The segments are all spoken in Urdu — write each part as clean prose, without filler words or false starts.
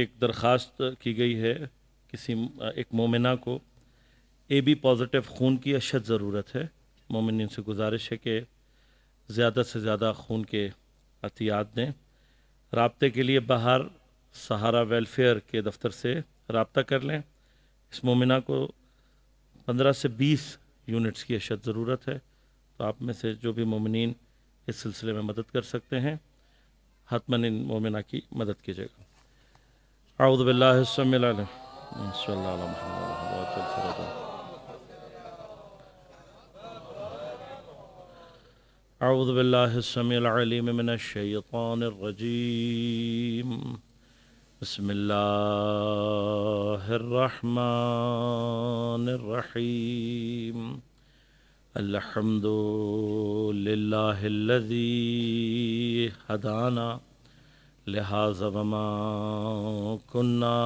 ایک درخواست کی گئی ہے کسی ایک مومنہ کو اے بی پازیٹیو خون کی اشد ضرورت ہے۔ مومنین سے گزارش ہے کہ زیادہ سے زیادہ خون کے عطیات دیں۔ رابطے کے لیے باہر سہارا ویلفیئر کے دفتر سے رابطہ کر لیں۔ اس مومنہ کو 15 سے 20 یونٹس کی اشد ضرورت ہے، تو آپ میں سے جو بھی مومنین اس سلسلے میں مدد کر سکتے ہیں حتماً ان مومنہ کی مدد کیجیے گا۔ اعوذ باللہ السمیع العلیم صلی اللہ علیہ محمد۔ اعوذ باللہ السمیع العلیم من الشیطان الرجیم، بسم اللہ الرحمن الرحیم، الحمد للہ الذی ہدانا لہذا وما كنا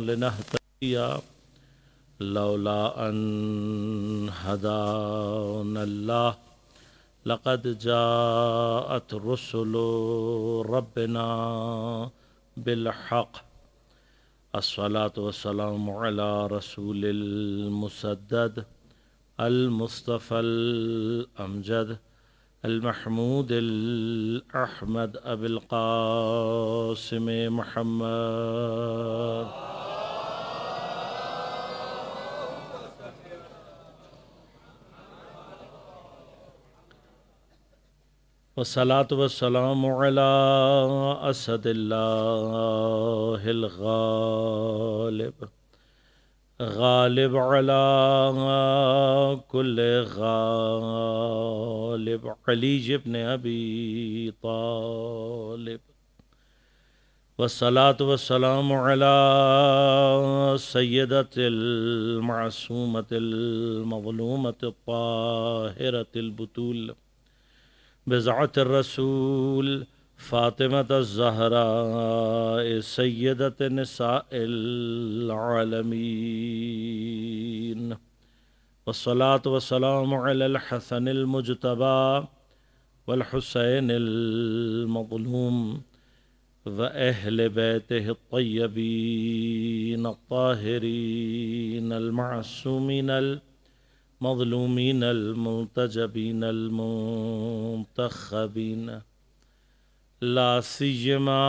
لنهتدی لولا ان ہدانا اللہ لقد جاءت رسل ربنا بالحق، الصلاة والسلام على رسول المسدد المصطفى الأمجد المحمود الأحمد أبي القاسم محمد والصلاة والسلام على أسد الله الغالب، غالب على كل غالب، علي بن أبي طالب، والصلاة والسلام على سيدة المعصومة المظلومة الطاهرة البتول، بضعة الرسول فاطمة الزهراء سيدة نساء العالمين، والصلاة والسلام على الحسن المجتبى والحسين المظلوم وأهل بيته الطيبين الطاهرين المعصومين المظلومين المنتجبين المنتخبين، لا سيما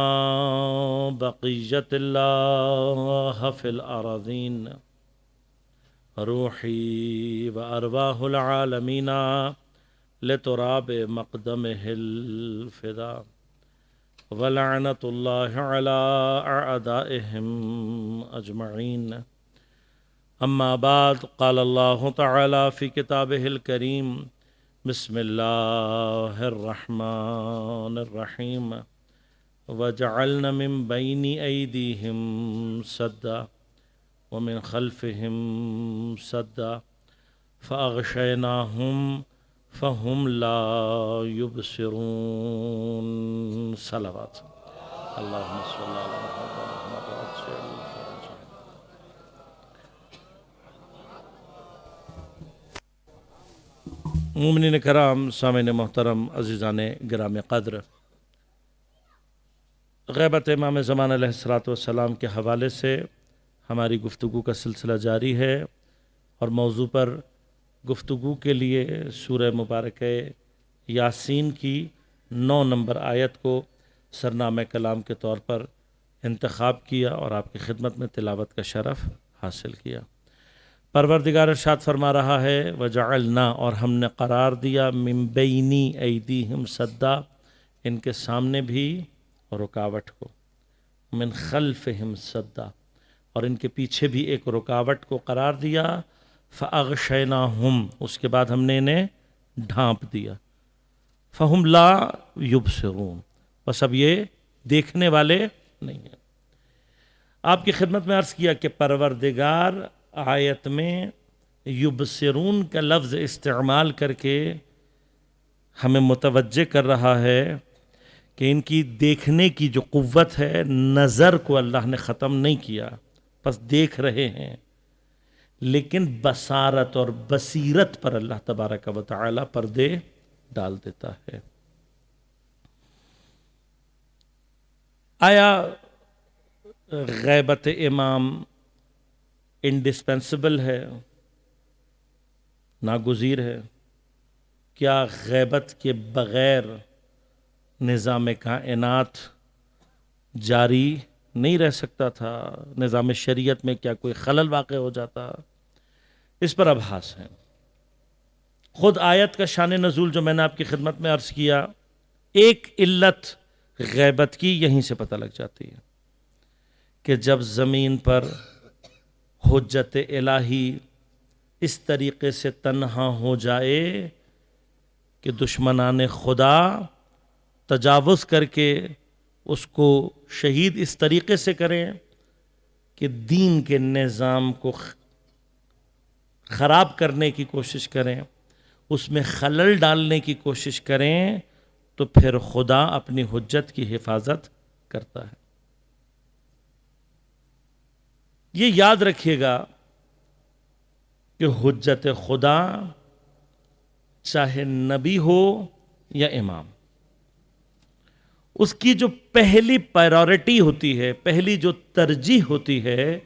بقية الله في الأراضين، روحي وأرواح العالمين لتراب مقدمه الفداء، ولعنة الله على أعدائهم أجمعين. أما بعد، قال الله تعالى في كتابه الكريم: بسم الله الرحمن الرحيم، وجعلنا من بين أيديهم سدا ومن خلفهم سدا فأغشيناهم فهم لا يبصرون. صلوات اللهم صل على محمد وسلم. مومنین کرام، سامعین محترم، عزیزان گرام قدر، غیبت امام زمان علیہ الصلوۃ والسلام کے حوالے سے ہماری گفتگو کا سلسلہ جاری ہے، اور موضوع پر گفتگو کے لیے سورہ مبارکہ یاسین کی 9 نمبر آیت کو سرنامہ کلام کے طور پر انتخاب کیا اور آپ کی خدمت میں تلاوت کا شرف حاصل کیا۔ پروردگار ارشاد فرما رہا ہے: وجعلنا، اور ہم نے قرار دیا، من بینی ایدیہم سدا، ان کے سامنے بھی رکاوٹ کو، من خلفہم سدا، اور ان کے پیچھے بھی ایک رکاوٹ کو قرار دیا، فاغشیناہم، اس کے بعد ہم نے انہیں ڈھانپ دیا، فہم لا یبصرون، بس اب یہ دیکھنے والے نہیں ہیں۔ آپ کی خدمت میں عرض کیا کہ پروردگار آیت میں یبصرون کا لفظ استعمال کر کے ہمیں متوجہ کر رہا ہے کہ ان کی دیکھنے کی جو قوت ہے، نظر کو اللہ نے ختم نہیں کیا، بس دیکھ رہے ہیں، لیکن بصارت اور بصیرت پر اللہ تبارک و تعالی پردے ڈال دیتا ہے۔ آیا غیبت امام انڈسپینسبل ہے، ناگزیر ہے؟ کیا غیبت کے بغیر نظام کائنات جاری نہیں رہ سکتا تھا؟ نظام شریعت میں کیا کوئی خلل واقع ہو جاتا؟ اس پر ابحاث ہیں۔ خود آیت کا شان نزول جو میں نے آپ کی خدمت میں عرض کیا، ایک علت غیبت کی یہیں سے پتہ لگ جاتی ہے کہ جب زمین پر حجت الہی اس طریقے سے تنہا ہو جائے کہ دشمنان خدا تجاوز کر کے اس کو شہید اس طریقے سے کریں کہ دین کے نظام کو خراب کرنے کی کوشش کریں، اس میں خلل ڈالنے کی کوشش کریں، تو پھر خدا اپنی حجت کی حفاظت کرتا ہے۔ یہ یاد رکھیے گا کہ حجت خدا چاہے نبی ہو یا امام، اس کی جو پہلی پرائیورٹی ہوتی ہے، پہلی جو ترجیح ہوتی ہے،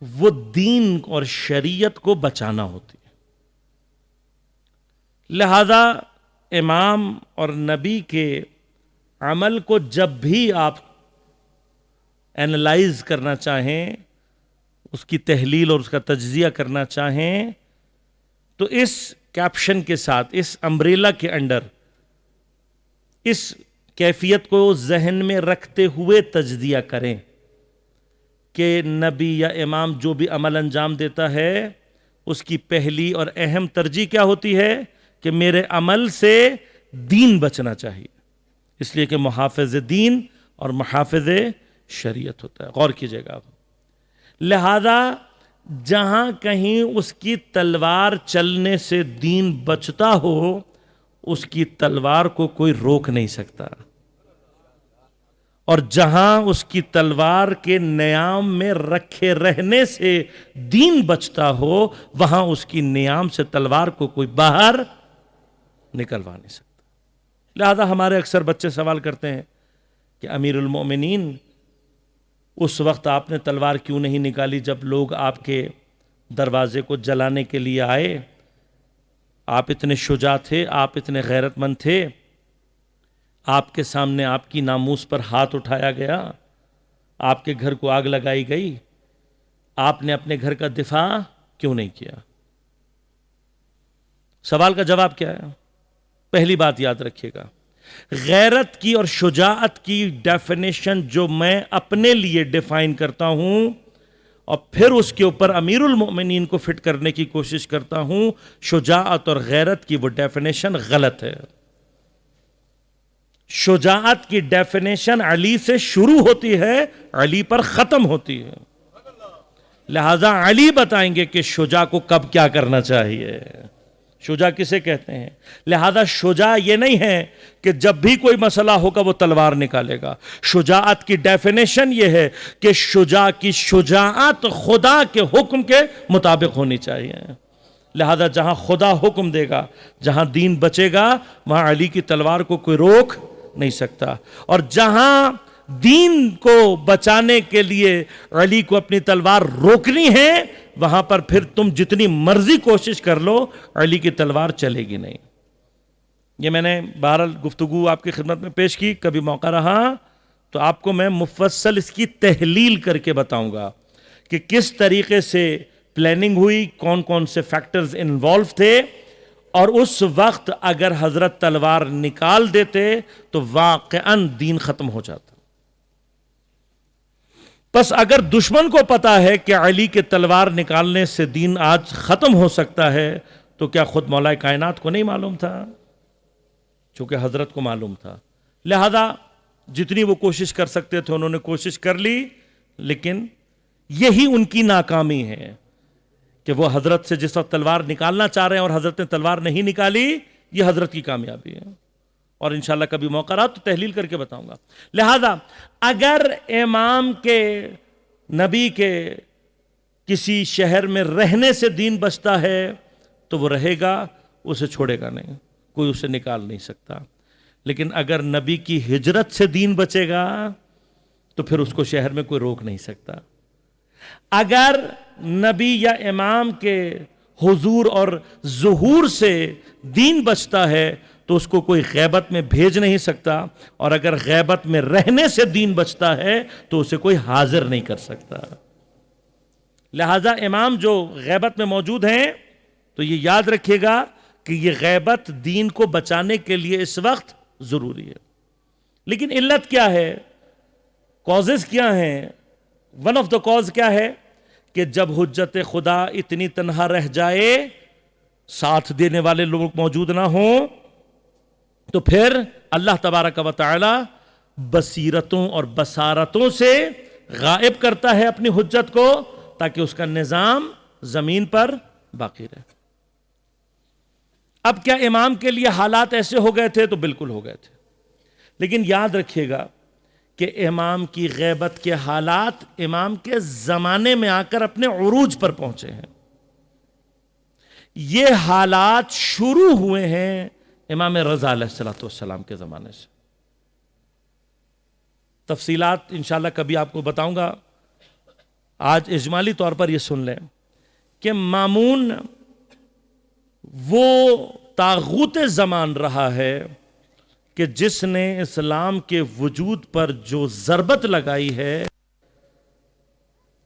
وہ دین اور شریعت کو بچانا ہوتی ہے۔ لہذا امام اور نبی کے عمل کو جب بھی آپ اینالائز کرنا چاہیں، اس کی تحلیل اور اس کا تجزیہ کرنا چاہیں، تو اس کیپشن کے ساتھ، اس امبریلا کے انڈر، اس کیفیت کو ذہن میں رکھتے ہوئے تجزیہ کریں کہ نبی یا امام جو بھی عمل انجام دیتا ہے، اس کی پہلی اور اہم ترجیح کیا ہوتی ہے کہ میرے عمل سے دین بچنا چاہیے، اس لیے کہ محافظ دین اور محافظ شریعت ہوتا ہے۔ غور کیجئے گا آپ۔ لہذا جہاں کہیں اس کی تلوار چلنے سے دین بچتا ہو، اس کی تلوار کو کوئی روک نہیں سکتا، اور جہاں اس کی تلوار کے نیام میں رکھے رہنے سے دین بچتا ہو، وہاں اس کی نیام سے تلوار کو کوئی باہر نکلوا نہیں سکتا۔ لہذا ہمارے اکثر بچے سوال کرتے ہیں کہ امیر المومنین، اس وقت آپ نے تلوار کیوں نہیں نکالی جب لوگ آپ کے دروازے کو جلانے کے لیے آئے؟ آپ اتنے شجاع تھے، آپ اتنے غیرت مند تھے، آپ کے سامنے آپ کی ناموس پر ہاتھ اٹھایا گیا، آپ کے گھر کو آگ لگائی گئی، آپ نے اپنے گھر کا دفاع کیوں نہیں کیا؟ سوال کا جواب کیا ہے؟ پہلی بات یاد رکھیے گا، غیرت کی اور شجاعت کی ڈیفینیشن جو میں اپنے لیے ڈیفائن کرتا ہوں اور پھر اس کے اوپر امیر المؤمنین کو فٹ کرنے کی کوشش کرتا ہوں، شجاعت اور غیرت کی وہ ڈیفینیشن غلط ہے۔ شجاعت کی ڈیفینیشن علی سے شروع ہوتی ہے، علی پر ختم ہوتی ہے۔ لہذا علی بتائیں گے کہ شجاع کو کب کیا کرنا چاہیے، شجاع کسے کہتے ہیں۔ لہذا شجاع یہ نہیں ہے کہ جب بھی کوئی مسئلہ ہوگا وہ تلوار نکالے گا۔ شجاعت کی ڈیفینیشن یہ ہے کہ شجاع کی شجاعت خدا کے حکم کے مطابق ہونی چاہیے۔ لہذا جہاں خدا حکم دے گا، جہاں دین بچے گا، وہاں علی کی تلوار کو کوئی روک نہیں سکتا، اور جہاں دین کو بچانے کے لیے علی کو اپنی تلوار روکنی ہے، وہاں پر پھر تم جتنی مرضی کوشش کر لو، علی کی تلوار چلے گی نہیں۔ یہ میں نے بہرحال گفتگو آپ کی خدمت میں پیش کی، کبھی موقع رہا تو آپ کو میں مفصل اس کی تحلیل کر کے بتاؤں گا کہ کس طریقے سے پلاننگ ہوئی، کون کون سے فیکٹرز انوالو تھے، اور اس وقت اگر حضرت تلوار نکال دیتے تو واقعاً دین ختم ہو جاتا۔ بس اگر دشمن کو پتا ہے کہ علی کے تلوار نکالنے سے دین آج ختم ہو سکتا ہے، تو کیا خود مولا کائنات کو نہیں معلوم تھا؟ چونکہ حضرت کو معلوم تھا، لہذا جتنی وہ کوشش کر سکتے تھے انہوں نے کوشش کر لی، لیکن یہی ان کی ناکامی ہے کہ وہ حضرت سے جس وقت تلوار نکالنا چاہ رہے ہیں اور حضرت نے تلوار نہیں نکالی، یہ حضرت کی کامیابی ہے، اور انشاءاللہ کبھی موقع رہا تو تحلیل کر کے بتاؤں گا۔ لہذا اگر امام کے، نبی کے کسی شہر میں رہنے سے دین بچتا ہے تو وہ رہے گا، اسے چھوڑے گا نہیں، کوئی اسے نکال نہیں سکتا۔ لیکن اگر نبی کی ہجرت سے دین بچے گا تو پھر اس کو شہر میں کوئی روک نہیں سکتا. اگر نبی یا امام کے حضور اور ظہور سے دین بچتا ہے تو اس کو کوئی غیبت میں بھیج نہیں سکتا, اور اگر غیبت میں رہنے سے دین بچتا ہے تو اسے کوئی حاضر نہیں کر سکتا. لہذا امام جو غیبت میں موجود ہیں تو یہ یاد رکھیے گا کہ یہ غیبت دین کو بچانے کے لیے اس وقت ضروری ہے. لیکن علت کیا ہے, کازز کیا ہیں؟ ون آف دا کاز کیا ہے کہ جب حجت خدا اتنی تنہا رہ جائے, ساتھ دینے والے لوگ موجود نہ ہوں, تو پھر اللہ تبارک و تعالی بصیرتوں اور بصارتوں سے غائب کرتا ہے اپنی حجت کو, تاکہ اس کا نظام زمین پر باقی رہے. اب کیا امام کے لیے حالات ایسے ہو گئے تھے؟ تو بالکل ہو گئے تھے. لیکن یاد رکھیے گا کہ امام کی غیبت کے حالات امام کے زمانے میں آ کر اپنے عروج پر پہنچے ہیں. یہ حالات شروع ہوئے ہیں امام رضا علیہ السلام کے زمانے سے. تفصیلات انشاءاللہ کبھی آپ کو بتاؤں گا. آج اجمالی طور پر یہ سن لیں کہ مامون وہ طاغوت زمان رہا ہے کہ جس نے اسلام کے وجود پر جو ضربت لگائی ہے,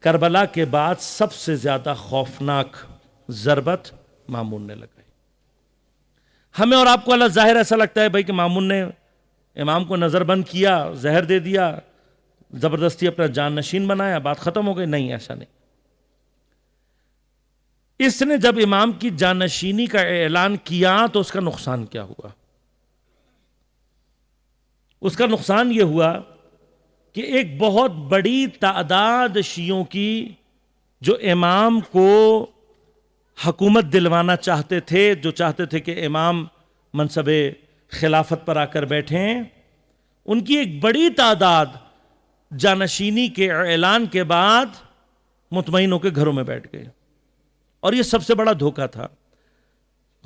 کربلا کے بعد سب سے زیادہ خوفناک ضربت مامون نے لگائی. ہمیں اور آپ کو اللہ ظاہر ایسا لگتا ہے بھائی کہ مامون نے امام کو نظر بند کیا, زہر دے دیا, زبردستی اپنا جان نشین بنایا, بات ختم ہو گئی. نہیں, ایسا نہیں. اس نے جب امام کی جانشینی کا اعلان کیا تو اس کا نقصان کیا ہوا؟ اس کا نقصان یہ ہوا کہ ایک بہت بڑی تعداد شیعوں کی جو امام کو حکومت دلوانا چاہتے تھے, جو چاہتے تھے کہ امام منصب خلافت پر آ کر بیٹھیں, ان کی ایک بڑی تعداد جانشینی کے اعلان کے بعد مطمئن ہو کے گھروں میں بیٹھ گئے. اور یہ سب سے بڑا دھوکہ تھا.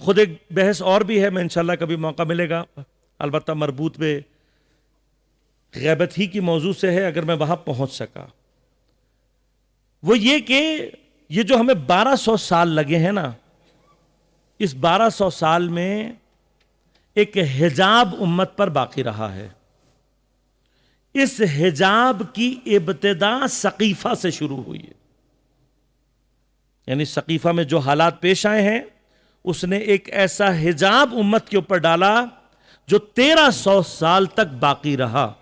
خود ایک بحث اور بھی ہے, میں انشاءاللہ کبھی موقع ملے گا, البتہ مربوط پہ غیبت ہی کی موضوع سے ہے, اگر میں وہاں پہنچ سکا. وہ یہ کہ یہ جو ہمیں 1200 سال لگے ہیں نا, اس 1200 سال میں ایک حجاب امت پر باقی رہا ہے. اس حجاب کی ابتدا سقیفہ سے شروع ہوئی ہے. یعنی سقیفہ میں جو حالات پیش آئے ہیں, اس نے ایک ایسا حجاب امت کے اوپر ڈالا جو 1300 سال تک باقی رہا.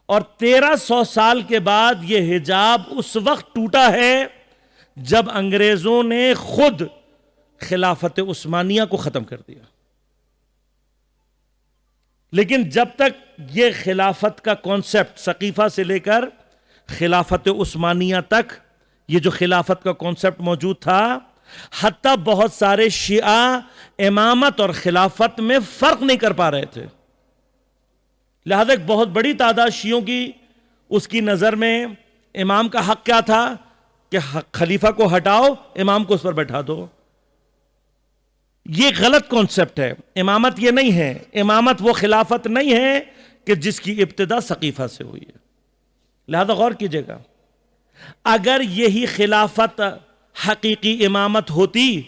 اور 1300 سال کے بعد یہ حجاب اس وقت ٹوٹا ہے جب انگریزوں نے خود خلافت عثمانیہ کو ختم کر دیا. لیکن جب تک یہ خلافت کا کانسیپٹ سقیفہ سے لے کر خلافت عثمانیہ تک یہ جو خلافت کا کانسیپٹ موجود تھا, حتیٰ بہت سارے شیعہ امامت اور خلافت میں فرق نہیں کر پا رہے تھے. لہذا ایک بہت بڑی تعداد شیعوں کی اس کی نظر میں امام کا حق کیا تھا کہ خلیفہ کو ہٹاؤ, امام کو اس پر بیٹھا دو. یہ غلط کانسیپٹ ہے. امامت یہ نہیں ہے, امامت وہ خلافت نہیں ہے کہ جس کی ابتدا سقیفہ سے ہوئی ہے. لہذا غور کیجئے گا, اگر یہی خلافت حقیقی امامت ہوتی,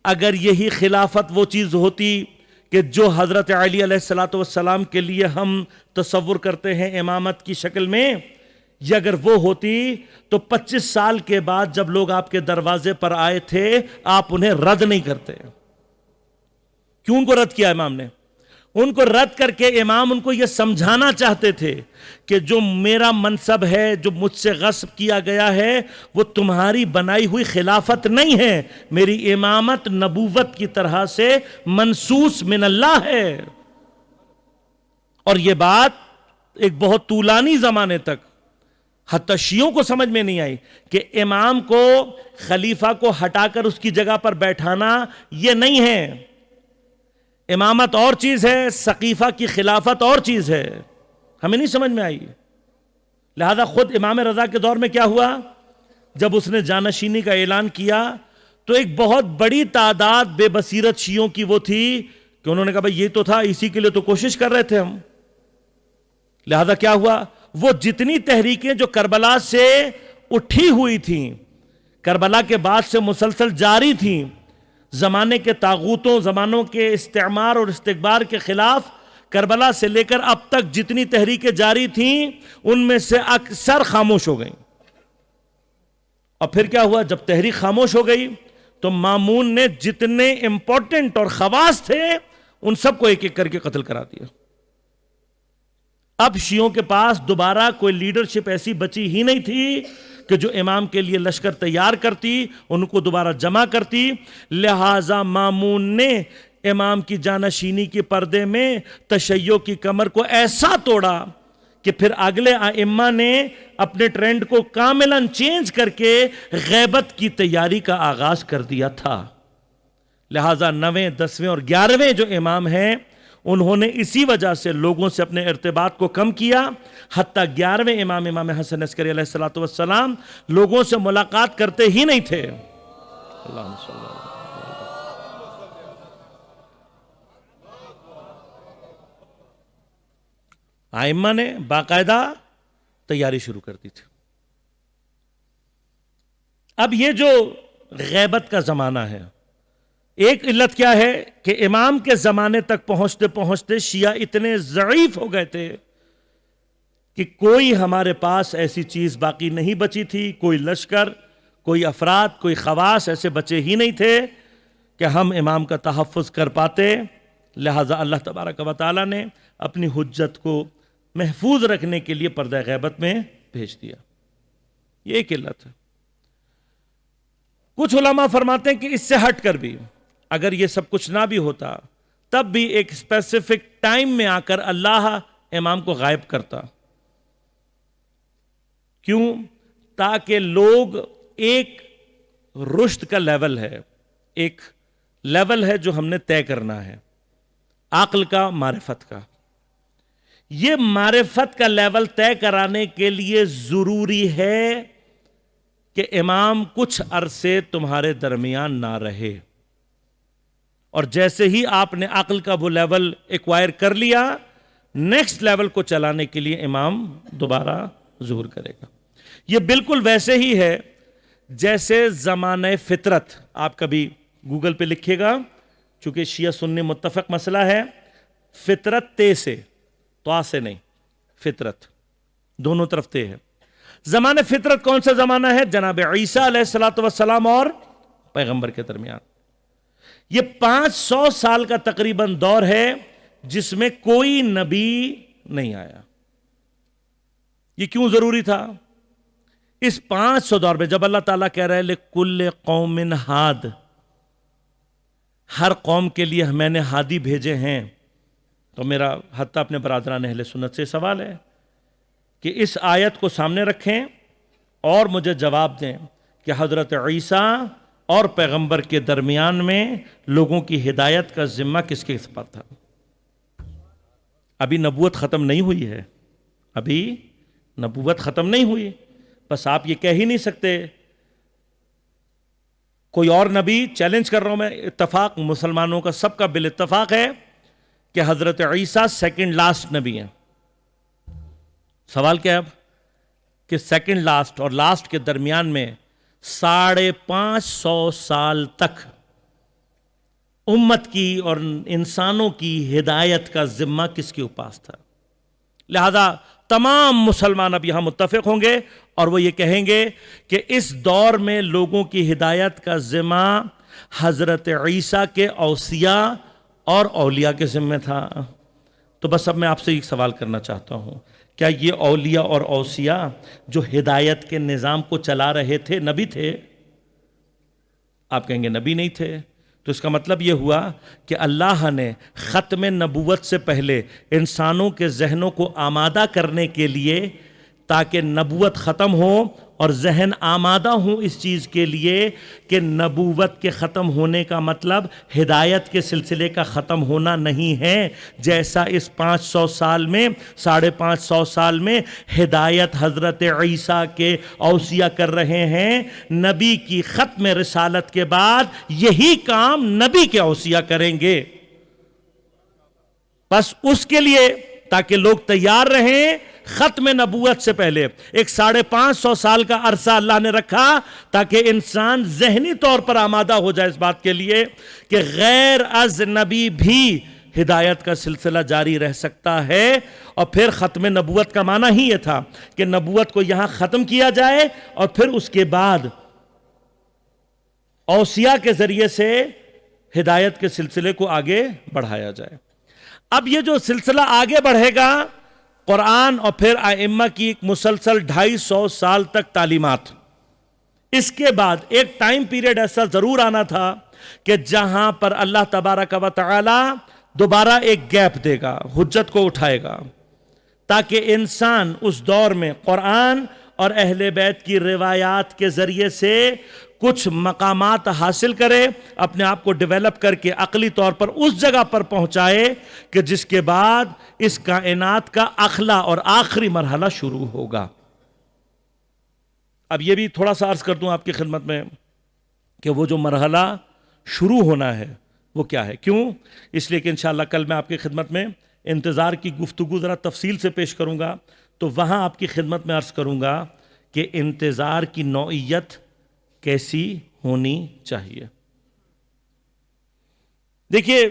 اگر یہی خلافت وہ چیز ہوتی کہ جو حضرت علی علیہ السلام کے لیے ہم تصور کرتے ہیں امامت کی شکل میں, یہ اگر وہ ہوتی تو 25 سال کے بعد جب لوگ آپ کے دروازے پر آئے تھے آپ انہیں رد نہیں کرتے. کیوں ان کو رد کیا امام نے؟ ان کو رد کر کے امام ان کو یہ سمجھانا چاہتے تھے کہ جو میرا منصب ہے, جو مجھ سے غصب کیا گیا ہے, وہ تمہاری بنائی ہوئی خلافت نہیں ہے. میری امامت نبوت کی طرح سے منصوص من اللہ ہے. اور یہ بات ایک بہت طولانی زمانے تک حتی شیعوں کو سمجھ میں نہیں آئی کہ امام کو خلیفہ کو ہٹا کر اس کی جگہ پر بیٹھانا یہ نہیں ہے. امامت اور چیز ہے, سقیفہ کی خلافت اور چیز ہے. ہمیں نہیں سمجھ میں آئی. لہذا خود امام رضا کے دور میں کیا ہوا, جب اس نے جانشینی کا اعلان کیا تو ایک بہت بڑی تعداد بے بصیرت شیعوں کی وہ تھی کہ انہوں نے کہا بھئی یہ تو تھا, اسی کے لیے تو کوشش کر رہے تھے ہم. لہذا کیا ہوا, وہ جتنی تحریکیں جو کربلا سے اٹھی ہوئی تھیں، کربلا کے بعد سے مسلسل جاری تھیں، زمانے کے طاغوتوں، زمانوں کے استعمار اور استکبار کے خلاف کربلا سے لے کر اب تک جتنی تحریکیں جاری تھیں ان میں سے اکثر خاموش ہو گئیں. اور پھر کیا ہوا؟ جب تحریک خاموش ہو گئی تو مامون نے جتنے امپورٹنٹ اور خواص تھے ان سب کو ایک ایک کر کے قتل کرا دیا. اب شیعوں کے پاس دوبارہ کوئی لیڈرشپ ایسی بچی ہی نہیں تھی کہ جو امام کے لیے لشکر تیار کرتی، ان کو دوبارہ جمع کرتی. لہذا مامون نے امام کی جانشینی کے پردے میں تشیع کی کمر کو ایسا توڑا کہ پھر اگلے ائمہ نے اپنے ٹرینڈ کو کاملاً چینج کر کے غیبت کی تیاری کا آغاز کر دیا تھا. لہذا 9ویں 10ویں اور 11ویں جو امام ہیں انہوں نے اسی وجہ سے لوگوں سے اپنے ارتباط کو کم کیا. حتیٰ 11ویں امام حسن عسکری علیہ السلام لوگوں سے ملاقات کرتے ہی نہیں تھے. اللہم صلی اللہ علیہ وسلم. ائمہ نے باقاعدہ تیاری شروع کر دی تھی. اب یہ جو غیبت کا زمانہ ہے، ایک علت کیا ہے کہ امام کے زمانے تک پہنچتے پہنچتے شیعہ اتنے ضعیف ہو گئے تھے کہ کوئی ہمارے پاس ایسی چیز باقی نہیں بچی تھی، کوئی لشکر، کوئی افراد، کوئی خواص ایسے بچے ہی نہیں تھے کہ ہم امام کا تحفظ کر پاتے. لہذا اللہ تبارک و تعالیٰ نے اپنی حجت کو محفوظ رکھنے کے لیے پردہ غیبت میں بھیج دیا. یہ ایک علت ہے. کچھ علماء فرماتے ہیں کہ اس سے ہٹ کر بھی اگر یہ سب کچھ نہ بھی ہوتا تب بھی ایک اسپیسیفک ٹائم میں آ کر اللہ امام کو غائب کرتا. کیوں؟ تاکہ لوگ ایک رشد کا لیول ہے، ایک لیول ہے جو ہم نے طے کرنا ہے، عقل کا، معرفت کا. یہ معرفت کا لیول طے کرانے کے لیے ضروری ہے کہ امام کچھ عرصے تمہارے درمیان نہ رہے، اور جیسے ہی آپ نے عقل کا وہ لیول ایکوائر کر لیا، نیکسٹ لیول کو چلانے کے لیے امام دوبارہ ظہور کرے گا. یہ بالکل ویسے ہی ہے جیسے زمانہ فطرت. آپ کبھی گوگل پہ لکھیے گا، چونکہ شیعہ سنی متفق مسئلہ ہے، فطرت تے سے، تو سے نہیں، فطرت دونوں طرف تے ہے. زمانہ فطرت کون سا زمانہ ہے؟ جناب عیسیٰ علیہ السلام اور پیغمبر کے درمیان. یہ 500 سال کا تقریباً دور ہے جس میں کوئی نبی نہیں آیا. یہ کیوں ضروری تھا؟ اس 500 دور میں جب اللہ تعالیٰ کہہ رہے لِكُلِّ قَوْمٍ ہاد، ہر قوم کے لیے میں نے ہادی بھیجے ہیں، تو میرا حتیٰ اپنے برادران اہل سنت سے سوال ہے کہ اس آیت کو سامنے رکھیں اور مجھے جواب دیں کہ حضرت عیسیٰ اور پیغمبر کے درمیان میں لوگوں کی ہدایت کا ذمہ کس کے پر تھا؟ ابھی نبوت ختم نہیں ہوئی ہے، ابھی نبوت ختم نہیں ہوئی. بس آپ یہ کہہ ہی نہیں سکتے کوئی اور نبی، چیلنج کر رہا ہوں میں، اتفاق مسلمانوں کا سب کا بالاتفاق ہے کہ حضرت عیسیٰ سیکنڈ لاسٹ نبی ہیں. سوال کیا ہے اب کہ سیکنڈ لاسٹ اور لاسٹ کے درمیان میں 550 سال تک امت کی اور انسانوں کی ہدایت کا ذمہ کس کے پاس تھا؟ لہذا تمام مسلمان اب یہاں متفق ہوں گے اور وہ یہ کہیں گے کہ اس دور میں لوگوں کی ہدایت کا ذمہ حضرت عیسیٰ کے اوصیاء اور اولیاء کے ذمہ تھا. تو بس اب میں آپ سے ایک سوال کرنا چاہتا ہوں، کیا یہ اولیاء اور اوصیاء جو ہدایت کے نظام کو چلا رہے تھے نبی تھے؟ آپ کہیں گے نبی نہیں تھے. تو اس کا مطلب یہ ہوا کہ اللہ نے ختم نبوت سے پہلے انسانوں کے ذہنوں کو آمادہ کرنے کے لیے، تاکہ نبوت ختم ہو اور ذہن آمادہ ہوں اس چیز کے لیے کہ نبوت کے ختم ہونے کا مطلب ہدایت کے سلسلے کا ختم ہونا نہیں ہے. جیسا اس 500 سال میں، 550 سال میں ہدایت حضرت عیسیٰ کے اوصیاء کر رہے ہیں، نبی کی ختم رسالت کے بعد یہی کام نبی کے اوصیاء کریں گے. بس اس کے لیے تاکہ لوگ تیار رہیں ختم نبوت سے پہلے ایک 550 سال کا عرصہ اللہ نے رکھا تاکہ انسان ذہنی طور پر آمادہ ہو جائے اس بات کے لیے کہ غیر از نبی بھی ہدایت کا سلسلہ جاری رہ سکتا ہے. اور پھر ختم نبوت کا معنی ہی یہ تھا کہ نبوت کو یہاں ختم کیا جائے اور پھر اس کے بعد اوصیاء کے ذریعے سے ہدایت کے سلسلے کو آگے بڑھایا جائے. اب یہ جو سلسلہ آگے بڑھے گا، قرآن اور پھر ائمہ کی ایک مسلسل 250 سال تک تعلیمات، اس کے بعد ایک ٹائم پیریڈ ایسا ضرور آنا تھا کہ جہاں پر اللہ تبارک و تعالی دوبارہ ایک گیپ دے گا، حجت کو اٹھائے گا، تاکہ انسان اس دور میں قرآن اور اہل بیت کی روایات کے ذریعے سے کچھ مقامات حاصل کرے، اپنے آپ کو ڈیولپ کر کے عقلی طور پر اس جگہ پر پہنچائے کہ جس کے بعد اس کائنات کا اخلا اور آخری مرحلہ شروع ہوگا. اب یہ بھی تھوڑا سا عرض کر دوں آپ کی خدمت میں کہ وہ جو مرحلہ شروع ہونا ہے وہ کیا ہے. کیوں؟ اس لیے کہ انشاءاللہ کل میں آپ کی خدمت میں انتظار کی گفتگو ذرا تفصیل سے پیش کروں گا، تو وہاں آپ کی خدمت میں عرض کروں گا کہ انتظار کی نوعیت کیسی ہونی چاہیے. دیکھیے،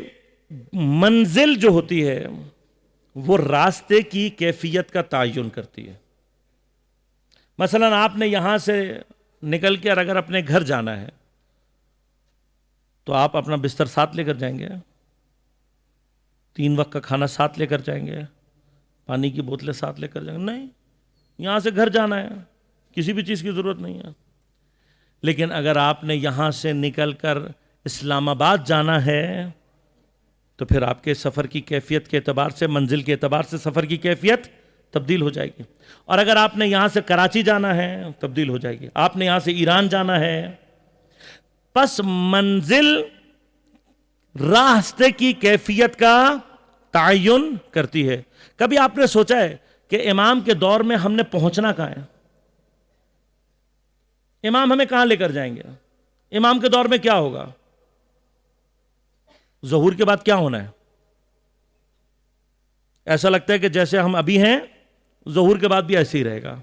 منزل جو ہوتی ہے وہ راستے کی کیفیت کا تعین کرتی ہے. مثلا آپ نے یہاں سے نکل کے اگر اپنے گھر جانا ہے تو آپ اپنا بستر ساتھ لے کر جائیں گے، 3 وقت کا کھانا ساتھ لے کر جائیں گے، پانی کی بوتلیں ساتھ لے کر جائیں گے؟ نہیں، یہاں سے گھر جانا ہے، کسی بھی چیز کی ضرورت نہیں ہے. لیکن اگر آپ نے یہاں سے نکل کر اسلام آباد جانا ہے تو پھر آپ کے سفر کی کیفیت کے اعتبار سے، منزل کے اعتبار سے سفر کی کیفیت تبدیل ہو جائے گی. اور اگر آپ نے یہاں سے کراچی جانا ہے تبدیل ہو جائے گی، آپ نے یہاں سے ایران جانا ہے. پس منزل راستے کی کیفیت کا تعین کرتی ہے. کبھی آپ نے سوچا ہے کہ امام کے دور میں ہم نے پہنچنا کہاں ہے؟ امام ہمیں کہاں لے کر جائیں گے؟ امام کے دور میں کیا ہوگا؟ ظہور کے بعد کیا ہونا ہے؟ ایسا لگتا ہے کہ جیسے ہم ابھی ہیں ظہور کے بعد بھی ایسے ہی رہے گا.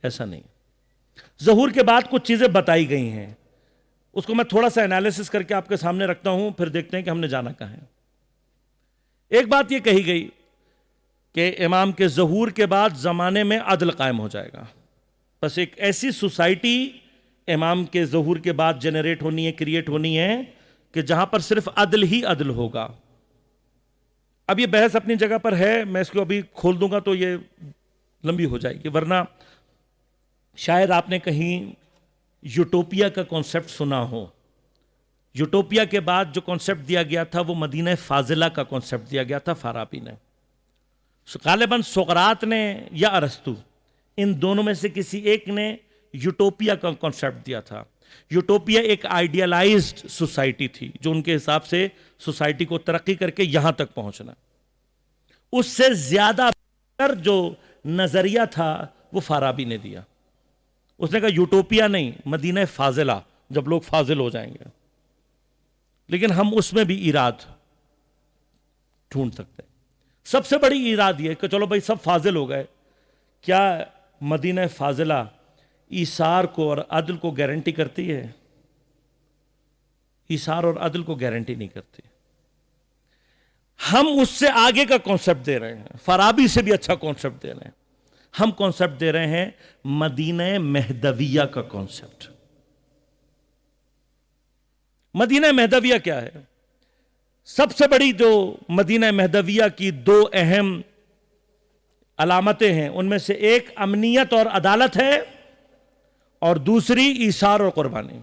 ایسا نہیں. ظہور کے بعد کچھ چیزیں بتائی گئی ہیں، اس کو میں تھوڑا سا انالیسس کر کے آپ کے سامنے رکھتا ہوں، پھر دیکھتے ہیں کہ ہم نے جانا کہاں ہے. ایک بات یہ کہی گئی کہ امام کے ظہور کے بعد زمانے میں عدل قائم ہو جائے گا. بس ایک ایسی سوسائٹی امام کے ظہور کے بعد جنریٹ ہونی ہے، کریٹ ہونی ہے کہ جہاں پر صرف عدل ہی عدل ہوگا. اب یہ بحث اپنی جگہ پر ہے، میں اس کو ابھی کھول دوں گا تو یہ لمبی ہو جائے گی، ورنہ شاید آپ نے کہیں یوٹوپیا کا کانسیپٹ سنا ہو. یوٹوپیا کے بعد جو کانسیپٹ دیا گیا تھا وہ مدینہ فاضلہ کا کانسیپٹ دیا گیا تھا فارابی نے. غالباً سقراط نے یا ارسطو، ان دونوں میں سے کسی ایک نے یوٹوپیا کا کانسیپٹ دیا تھا. یوٹوپیا ایک آئیڈیالائزڈ سوسائٹی تھی جو ان کے حساب سے سوسائٹی کو ترقی کر کے یہاں تک پہنچنا. اس سے زیادہ بہتر جو نظریہ تھا وہ فارابی نے دیا. اس نے کہا یوٹوپیا نہیں، مدینہ فاضلہ، جب لوگ فاضل ہو جائیں گے. لیکن ہم اس میں بھی ایراد ڈھونڈ سکتے ہیں. سب سے بڑی ایراد یہ کہ چلو بھائی سب فاضل ہو گئے، کیا مدینہ فاضلہ ایثار کو اور عدل کو گارنٹی کرتی ہے؟ ایثار اور عدل کو گارنٹی نہیں کرتی. ہم اس سے آگے کا کانسیپٹ دے رہے ہیں، فارابی سے بھی اچھا کانسیپٹ دے رہے ہیں. ہم کانسیپٹ دے رہے ہیں مدینہ مہدویہ کا کانسیپٹ. مدینہ مہدویہ کیا ہے؟ سب سے بڑی جو مدینہ مہدویہ کی 2 اہم علامتیں ہیں، ان میں سے ایک امنیت اور عدالت ہے اور دوسری ایثار اور قربانی.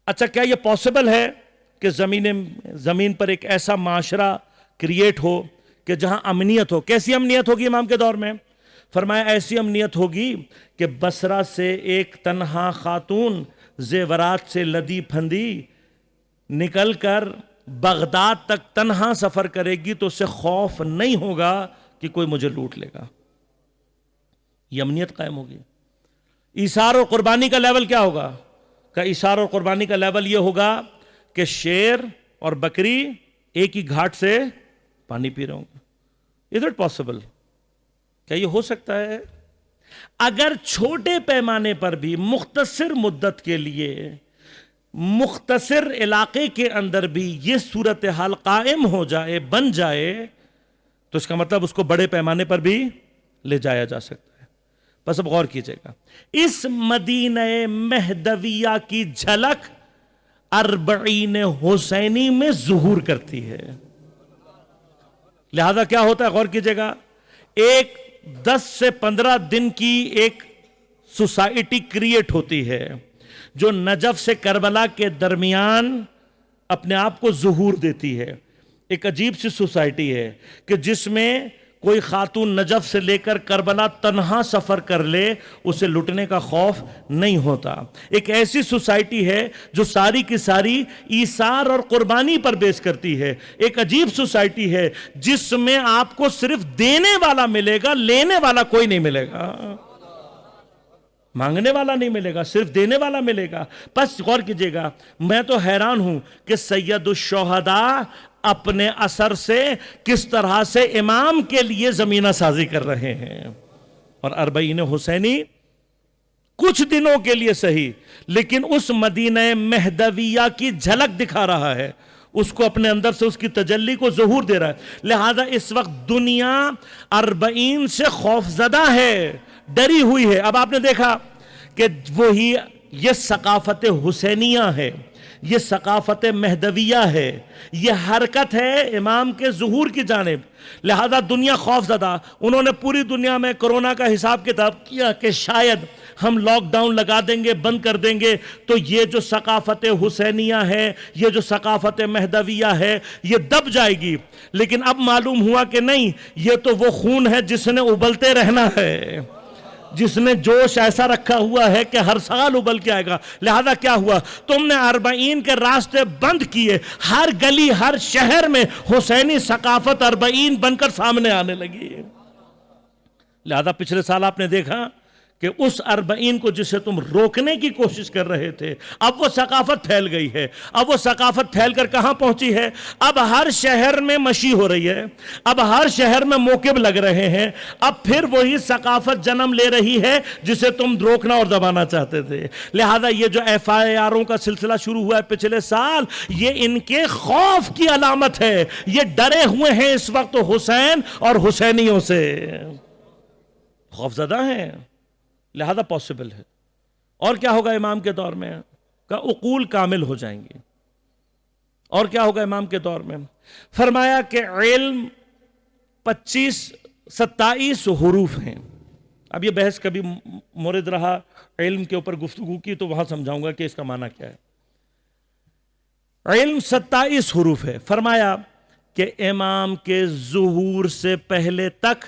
اچھا، کیا یہ پاسبل ہے کہ زمین پر ایک ایسا معاشرہ کریٹ ہو کہ جہاں امنیت ہو؟ کیسی امنیت ہوگی امام کے دور میں؟ فرمایا ایسی امنیت ہوگی کہ بصرہ سے ایک تنہا خاتون زیورات سے لدی پھندی نکل کر بغداد تک تنہا سفر کرے گی تو اسے خوف نہیں ہوگا کہ کوئی مجھے لوٹ لے گا. یہ امنیت قائم ہوگی. ایثار اور قربانی کا لیول کیا ہوگا؟ کہ ایثار اور قربانی کا لیول یہ ہوگا کہ شیر اور بکری ایک ہی گھاٹ سے پانی پی رہے ہوں گے. Is it possible? کیا یہ ہو سکتا ہے؟ اگر چھوٹے پیمانے پر بھی مختصر مدت کے لیے مختصر علاقے کے اندر بھی یہ صورتحال قائم ہو جائے، بن جائے، تو اس کا مطلب اس کو بڑے پیمانے پر بھی لے جایا جا سکتا ہے۔ بس اب غور کیجئے گا، اس مدینہ مہدویہ کی جھلک اربعین حسینی میں ظہور کرتی ہے۔ لہذا کیا ہوتا ہے، غور کیجئے گا، ایک 10 سے 15 دن کی ایک سوسائٹی کریٹ ہوتی ہے جو نجف سے کربلا کے درمیان اپنے آپ کو ظہور دیتی ہے۔ ایک عجیب سی سوسائٹی ہے کہ جس میں کوئی خاتون نجف سے لے کر کربلا تنہا سفر کر لے، اسے لٹنے کا خوف نہیں ہوتا۔ ایک ایسی سوسائٹی ہے جو ساری کی ساری ایثار اور قربانی پر بیس کرتی ہے۔ ایک عجیب سوسائٹی ہے جس میں آپ کو صرف دینے والا ملے گا، لینے والا کوئی نہیں ملے گا، مانگنے والا نہیں ملے گا، صرف دینے والا ملے گا۔ بس غور کیجئے گا، میں تو حیران ہوں کہ سید الشہداء اپنے اثر سے کس طرح سے امام کے لیے زمینہ سازی کر رہے ہیں، اور اربعین حسینی کچھ دنوں کے لیے صحیح لیکن اس مدینہ مہدویہ کی جھلک دکھا رہا ہے، اس کو اپنے اندر سے اس کی تجلی کو ظہور دے رہا ہے۔ لہذا اس وقت دنیا اربعین سے خوف زدہ ہے، ڈری ہوئی ہے۔ اب آپ نے دیکھا کہ وہی یہ ثقافت حسینیہ ہے، یہ ثقافت مہدویہ ہے، یہ حرکت ہے امام کے ظہور کی جانب۔ لہذا دنیا خوف زدہ، انہوں نے پوری دنیا میں کرونا کا حساب کتاب کیا کہ شاید ہم لاک ڈاؤن لگا دیں گے، بند کر دیں گے تو یہ جو ثقافت حسینیہ ہے، یہ جو ثقافت مہدویہ ہے، یہ دب جائے گی۔ لیکن اب معلوم ہوا کہ نہیں، یہ تو وہ خون ہے جس نے ابلتے رہنا ہے، جس نے جوش ایسا رکھا ہوا ہے کہ ہر سال ابل کے آئے گا۔ لہذا کیا ہوا، تم نے اربعین کے راستے بند کیے، ہر گلی ہر شہر میں حسینی ثقافت اربعین بن کر سامنے آنے لگی۔ لہذا پچھلے سال آپ نے دیکھا کہ اس اربعین کو جسے تم روکنے کی کوشش کر رہے تھے، اب وہ ثقافت پھیل گئی ہے۔ اب وہ ثقافت پھیل کر کہاں پہنچی ہے؟ اب ہر شہر میں مشی ہو رہی ہے، اب ہر شہر میں موقب لگ رہے ہیں، اب پھر وہی ثقافت جنم لے رہی ہے جسے تم روکنا اور دبانا چاہتے تھے۔ لہذا یہ جو FIR کا سلسلہ شروع ہوا ہے پچھلے سال، یہ ان کے خوف کی علامت ہے۔ یہ ڈرے ہوئے ہیں اس وقت حسین اور حسینیوں سے، خوف زدہ ہیں۔ لہذا پاسبل ہے۔ اور کیا ہوگا امام کے دور میں؟ کہ عقول کامل ہو جائیں گے۔ اور کیا ہوگا امام کے دور میں؟ فرمایا کہ علم 27 حروف ہیں۔ اب یہ بحث کبھی مورد رہا علم کے اوپر گفتگو کی تو وہاں سمجھاؤں گا کہ اس کا معنی کیا ہے۔ علم 27 حروف ہے۔ فرمایا کہ امام کے ظہور سے پہلے تک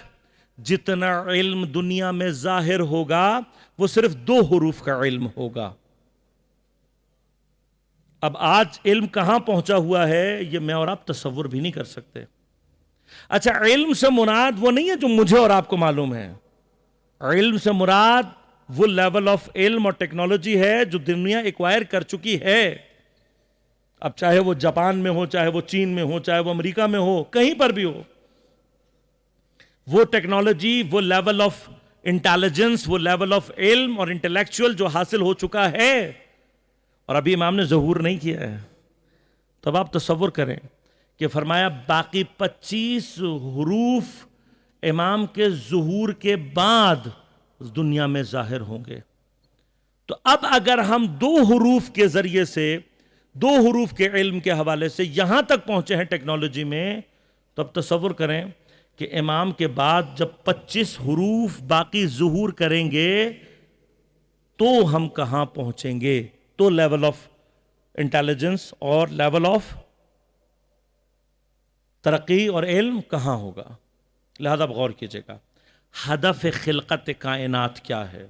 جتنا علم دنیا میں ظاہر ہوگا وہ صرف 2 حروف کا علم ہوگا۔ اب آج علم کہاں پہنچا ہوا ہے یہ میں اور آپ تصور بھی نہیں کر سکتے۔ اچھا، علم سے مراد وہ نہیں ہے جو مجھے اور آپ کو معلوم ہے۔ علم سے مراد وہ لیول آف علم اور ٹیکنالوجی ہے جو دنیا ایکوائر کر چکی ہے۔ اب چاہے وہ جاپان میں ہو، چاہے وہ چین میں ہو، چاہے وہ امریکہ میں ہو، کہیں پر بھی ہو، وہ ٹیکنالوجی، وہ لیول آف انٹیلیجنس، وہ لیول آف علم اور انٹلیکچوئل جو حاصل ہو چکا ہے، اور ابھی امام نے ظہور نہیں کیا ہے۔ تو اب آپ تصور کریں کہ فرمایا باقی 25 حروف امام کے ظہور کے بعد دنیا میں ظاہر ہوں گے۔ تو اب اگر ہم 2 حروف کے ذریعے سے، 2 حروف کے علم کے حوالے سے یہاں تک پہنچے ہیں ٹیکنالوجی میں، تو اب تصور کریں کہ امام کے بعد جب 25 حروف باقی ظہور کریں گے تو ہم کہاں پہنچیں گے، تو لیول آف انٹیلیجنس اور لیول آف ترقی اور علم کہاں ہوگا۔ لہذا غور کیجئے گا، ہدف خلقت کائنات کیا ہے،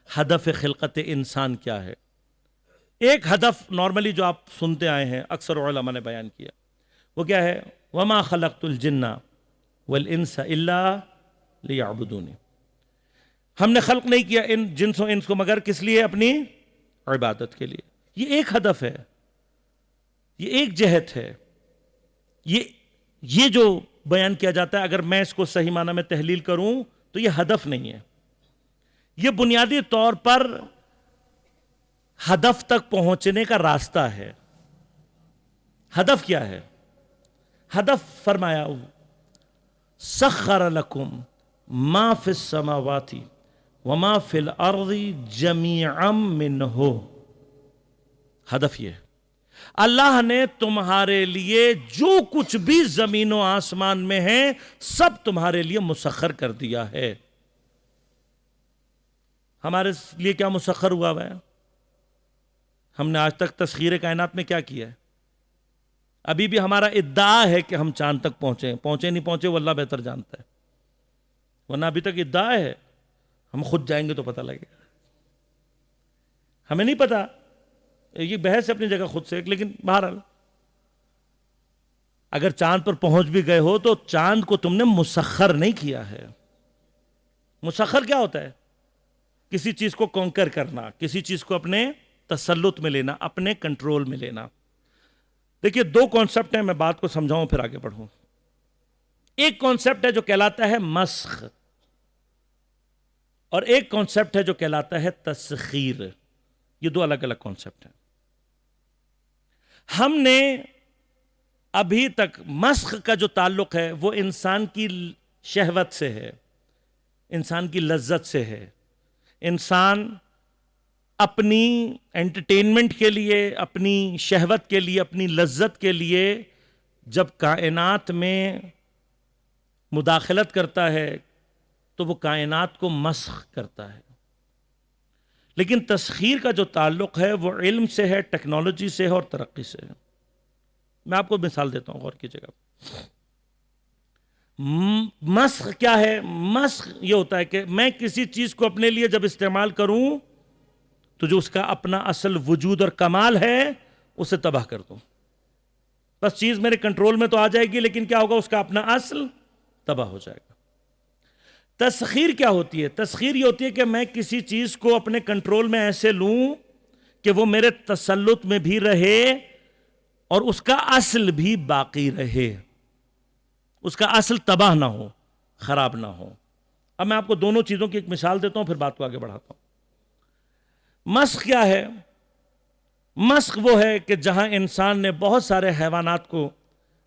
ہدف خلقت انسان کیا ہے۔ ایک ہدف نارملی جو آپ سنتے آئے ہیں، اکثر علماء نے بیان کیا، وہ کیا ہے؟ وَمَا خَلَقْتُ الْجِنَّ وَالْإِنسَ إِلَّا لِيَعْبُدُونِ۔ ہم نے خلق نہیں کیا ان جنس و انس کو مگر کس لیے؟ اپنی عبادت کے لیے۔ یہ ایک ہدف ہے، یہ ایک جہت ہے۔ یہ جو بیان کیا جاتا ہے، اگر میں اس کو صحیح معنی میں تحلیل کروں تو یہ ہدف نہیں ہے، یہ بنیادی طور پر ہدف تک پہنچنے کا راستہ ہے۔ ہدف کیا ہے؟ ہدف فرمایا سخر لکم ما فی السماوات وما فی الارض جمیعا منہ، ہدف یہ ہے اللہ نے تمہارے لیے جو کچھ بھی زمین و آسمان میں ہے سب تمہارے لیے مسخر کر دیا ہے۔ ہمارے لیے کیا مسخر ہوا ہے؟ ہم نے آج تک تسخیر کائنات میں کیا کیا ہے؟ ابھی بھی ہمارا ادعا ہے کہ ہم چاند تک پہنچے نہیں پہنچے وہ اللہ بہتر جانتا ہے، ورنہ ابھی تک ادعا ہے، ہم خود جائیں گے تو پتہ لگے گا، ہمیں نہیں پتا۔ یہ بحث اپنی جگہ خود سے، لیکن بہرحال اگر چاند پر پہنچ بھی گئے ہو تو چاند کو تم نے مسخر نہیں کیا ہے۔ مسخر کیا ہوتا ہے؟ کسی چیز کو کانکر کرنا، کسی چیز کو اپنے تسلط میں لینا، اپنے کنٹرول میں لینا۔ دیکھیے دو کانسیپٹ ہیں، میں بات کو سمجھاؤں پھر آگے بڑھوں۔ ایک کانسیپٹ ہے جو کہلاتا ہے مسخ، اور ایک کانسیپٹ ہے جو کہلاتا ہے تسخیر۔ یہ دو الگ الگ کانسیپٹ ہیں۔ ہم نے ابھی تک مسخ کا جو تعلق ہے وہ انسان کی شہوت سے ہے، انسان کی لذت سے ہے۔ انسان اپنی انٹرٹینمنٹ کے لیے، اپنی شہوت کے لیے، اپنی لذت کے لیے جب کائنات میں مداخلت کرتا ہے تو وہ کائنات کو مسخ کرتا ہے۔ لیکن تسخیر کا جو تعلق ہے وہ علم سے ہے، ٹیکنالوجی سے ہے اور ترقی سے ہے۔ میں آپ کو مثال دیتا ہوں، غور کیجیے گا۔ مسخ کیا ہے؟ مسخ یہ ہوتا ہے کہ میں کسی چیز کو اپنے لیے جب استعمال کروں تو جو اس کا اپنا اصل وجود اور کمال ہے اسے تباہ کر دوں۔ بس چیز میرے کنٹرول میں تو آ جائے گی، لیکن کیا ہوگا؟ اس کا اپنا اصل تباہ ہو جائے گا۔ تسخیر کیا ہوتی ہے؟ تسخیر یہ ہوتی ہے کہ میں کسی چیز کو اپنے کنٹرول میں ایسے لوں کہ وہ میرے تسلط میں بھی رہے اور اس کا اصل بھی باقی رہے، اس کا اصل تباہ نہ ہو، خراب نہ ہو۔ اب میں آپ کو دونوں چیزوں کی ایک مثال دیتا ہوں، پھر بات کو آگے بڑھاتا ہوں۔ مسخ کیا ہے؟ مسخ وہ ہے کہ جہاں انسان نے بہت سارے حیوانات کو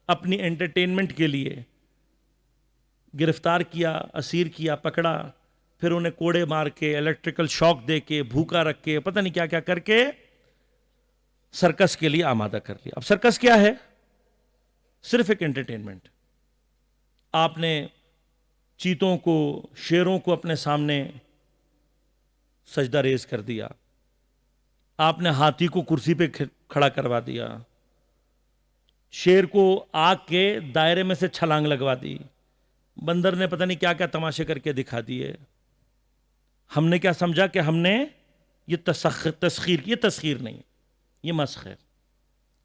اپنی انٹرٹینمنٹ کے لیے گرفتار کیا، اسیر کیا، پکڑا، پھر انہیں کوڑے مار کے، الیکٹریکل شاک دے کے، بھوکا رکھ کے، پتہ نہیں کیا کیا کر کے سرکس کے لیے آمادہ کر لیا۔ اب سرکس کیا ہے؟ صرف ایک انٹرٹینمنٹ۔ آپ نے چیتوں کو، شیروں کو اپنے سامنے سجدہ ریز کر دیا، آپ نے ہاتھی کو کرسی پہ کھڑا کروا دیا، شیر کو آگ کے دائرے میں سے چھلانگ لگوا دی، بندر نے پتہ نہیں کیا کیا تماشے کر کے دکھا دیے۔ ہم نے کیا سمجھا کہ ہم نے یہ تسخیر کی؟ یہ تسخیر نہیں، یہ مسخ ہے۔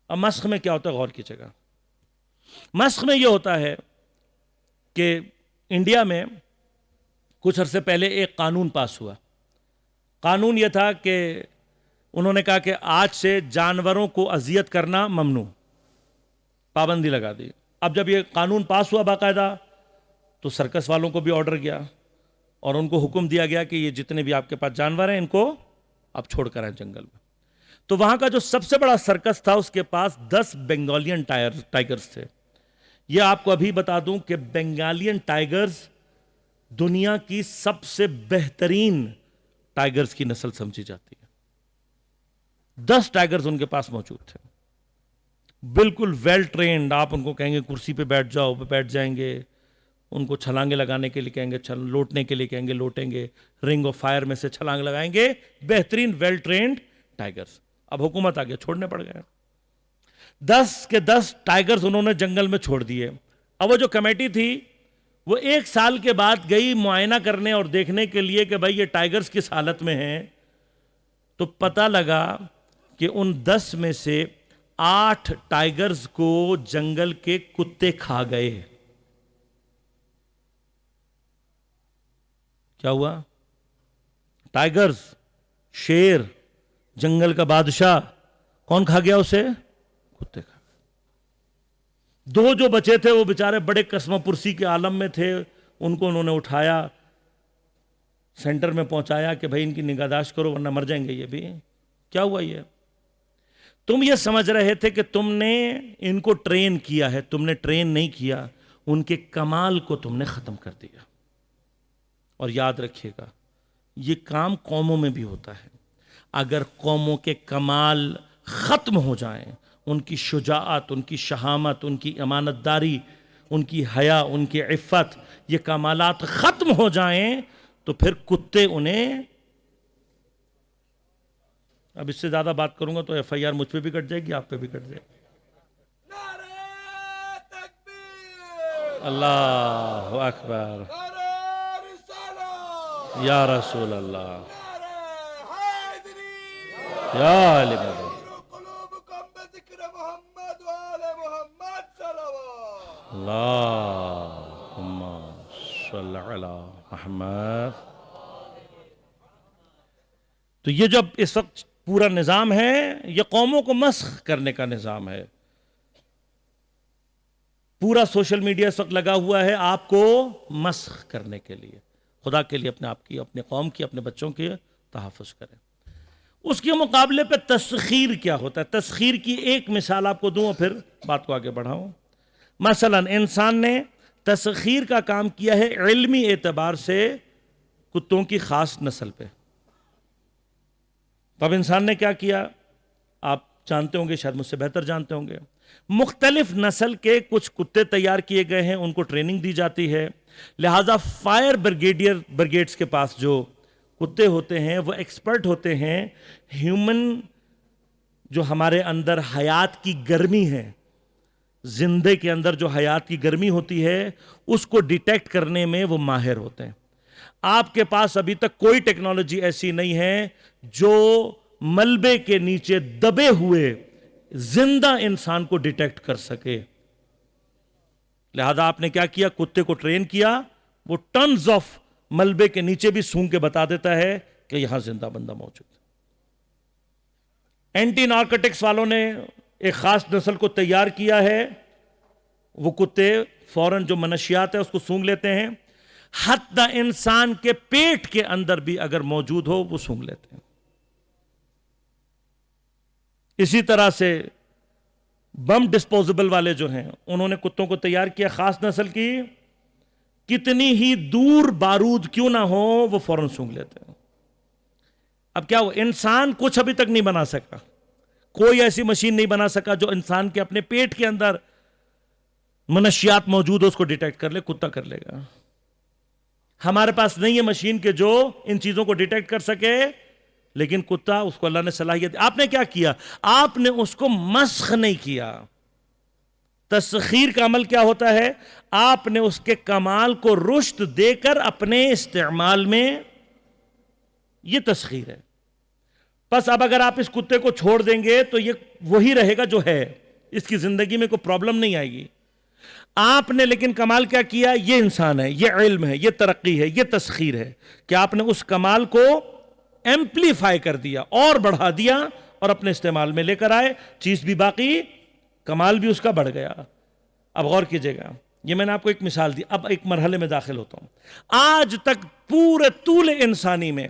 اب مسخ میں کیا ہوتا ہے؟ غور کیجیے گا۔ مسخ میں یہ ہوتا ہے کہ انڈیا میں کچھ عرصے پہلے ایک قانون پاس ہوا۔ قانون یہ تھا کہ انہوں نے کہا کہ آج سے جانوروں کو اذیت کرنا ممنوع، پابندی لگا دی۔ اب جب یہ قانون پاس ہوا باقاعدہ تو سرکس والوں کو بھی آرڈر گیا اور ان کو حکم دیا گیا کہ یہ جتنے بھی آپ کے پاس جانور ہیں ان کو آپ چھوڑ کر آئیں جنگل میں۔ تو وہاں کا جو سب سے بڑا سرکس تھا اس کے پاس 10 بنگالین ٹائگرز تھے۔ یہ آپ کو ابھی بتا دوں کہ بنگالین ٹائگرز دنیا کی سب سے بہترین ٹائگرز کی نسل سمجھی جاتی ہے۔ 10 ٹائگرز ان کے پاس موجود تھے، بالکل ویل ٹرینڈ۔ آپ ان کو کہیں گے کرسی پہ بیٹھ جاؤ، بیٹھ جائیں گے، ان کو چھلانگے لگانے کے لیے کہیں گے، لوٹنے کے لیے کہیں گے، لوٹیں گے، رنگ آف فائر میں سے چھلانگ لگائیں گے۔ بہترین ویل ٹرینڈ ٹائگرز۔ اب حکومت آگے چھوڑنے پڑ گئے، 10 کے 10 ٹائگرز انہوں نے جنگل میں چھوڑ دیے۔ اب وہ جو کمیٹی تھی وہ 1 سال کے بعد گئی معائنہ کرنے اور دیکھنے کے لیے کہ بھائی یہ ٹائگرز کس حالت میں ہیں، تو پتہ لگا کہ ان 10 میں سے 8 ٹائگرز کو جنگل کے کتے کھا گئے۔ کیا ہوا؟ ٹائگرز، شیر، جنگل کا بادشاہ، کون کھا گیا اسے؟ کتے کھا گئے۔ 2 جو بچے تھے وہ بیچارے بڑے قسم پرسی کے عالم میں تھے، ان کو انہوں نے اٹھایا، سینٹر میں پہنچایا کہ بھائی ان کی نگہداشت کرو ورنہ مر جائیں گے یہ بھی. کیا ہوا یہ؟ تم یہ سمجھ رہے تھے کہ تم نے ان کو ٹرین کیا ہے، تم نے ٹرین نہیں کیا، ان کے کمال کو تم نے ختم کر دیا. اور یاد رکھیے گا یہ کام قوموں میں بھی ہوتا ہے. اگر قوموں کے کمال ختم ہو جائیں، ان کی شجاعت، ان کی شہامت، ان کی امانت داری، ان کی حیا، ان کی عفت، یہ کمالات ختم ہو جائیں تو پھر کتے انہیں، اب اس سے زیادہ بات کروں گا تو ایف آئی آر مجھ پہ بھی کٹ جائے گی، آپ پہ بھی کٹ جائے گی. نعرہ تکبیر، اللہ اکبر، نعرہ رسالہ، یا رسول اللہ، نعرہ حیدری، یا علی مدد. قلوبکم بذکر محمد وآل محمد صلوات. اللہم صلی علی محمد. تو یہ جب اس وقت پورا نظام ہے، یہ قوموں کو مسخ کرنے کا نظام ہے. پورا سوشل میڈیا اس وقت لگا ہوا ہے آپ کو مسخ کرنے کے لیے. خدا کے لیے اپنے آپ کی، اپنے قوم کی، اپنے بچوں کے تحفظ کریں. اس کے مقابلے پہ تسخیر کیا ہوتا ہے؟ تسخیر کی ایک مثال آپ کو دوں اور پھر بات کو آگے بڑھاؤں. مثلا انسان نے تسخیر کا کام کیا ہے علمی اعتبار سے کتوں کی خاص نسل پہ. تو اب انسان نے کیا کیا آپ جانتے ہوں گے، شاید مجھ سے بہتر جانتے ہوں گے. مختلف نسل کے کچھ کتے تیار کیے گئے ہیں، ان کو ٹریننگ دی جاتی ہے. لہٰذا فائر بریگیڈز کے پاس جو کتے ہوتے ہیں وہ ایکسپرٹ ہوتے ہیں ہیومن، جو ہمارے اندر حیات کی گرمی ہے، زندے کے اندر جو حیات کی گرمی ہوتی ہے اس کو ڈیٹیکٹ کرنے میں وہ ماہر ہوتے ہیں. آپ کے پاس ابھی تک کوئی ٹیکنالوجی ایسی نہیں ہے جو ملبے کے نیچے دبے ہوئے زندہ انسان کو ڈیٹیکٹ کر سکے. لہذا آپ نے کیا کیا؟ کتے کو ٹرین کیا، وہ ٹنز آف ملبے کے نیچے بھی سونگ کے بتا دیتا ہے کہ یہاں زندہ بندہ موجود ہے. اینٹی نارکوٹکس والوں نے ایک خاص نسل کو تیار کیا ہے، وہ کتے فوراً جو منشیات ہے اس کو سونگ لیتے ہیں، حتی انسان کے پیٹ کے اندر بھی اگر موجود ہو وہ سونگ لیتے ہیں. اسی طرح سے بم ڈسپوزیبل والے جو ہیں انہوں نے کتوں کو تیار کیا خاص نسل کی، کتنی ہی دور بارود کیوں نہ ہو وہ فوراً سونگ لیتے ہیں. اب کیا ہو، انسان کچھ ابھی تک نہیں بنا سکا، کوئی ایسی مشین نہیں بنا سکا جو انسان کے اپنے پیٹ کے اندر منشیات موجود ہو اس کو ڈیٹیکٹ کر لے. کتا کر لے گا. ہمارے پاس نہیں ہے مشین کے جو ان چیزوں کو ڈیٹیکٹ کر سکے، لیکن کتا، اس کو اللہ نے صلاحیت. آپ نے کیا کیا؟ آپ نے اس کو مسخ نہیں کیا. تسخیر کا عمل کیا ہوتا ہے؟ آپ نے اس کے کمال کو رشد دے کر اپنے استعمال میں، یہ تسخیر ہے. بس اب اگر آپ اس کتے کو چھوڑ دیں گے تو یہ وہی رہے گا جو ہے، اس کی زندگی میں کوئی پرابلم نہیں آئے گی. آپ نے لیکن کمال کیا کیا؟ یہ انسان ہے، یہ علم ہے، یہ ترقی ہے، یہ تسخیر ہے کہ آپ نے اس کمال کو ایمپلیفائی کر دیا اور بڑھا دیا اور اپنے استعمال میں لے کر آئے. چیز بھی باقی، کمال بھی اس کا بڑھ گیا. اب غور کیجئے گا، یہ میں نے آپ کو ایک مثال دی. اب ایک مرحلے میں داخل ہوتا ہوں. آج تک پورے طول انسانی میں،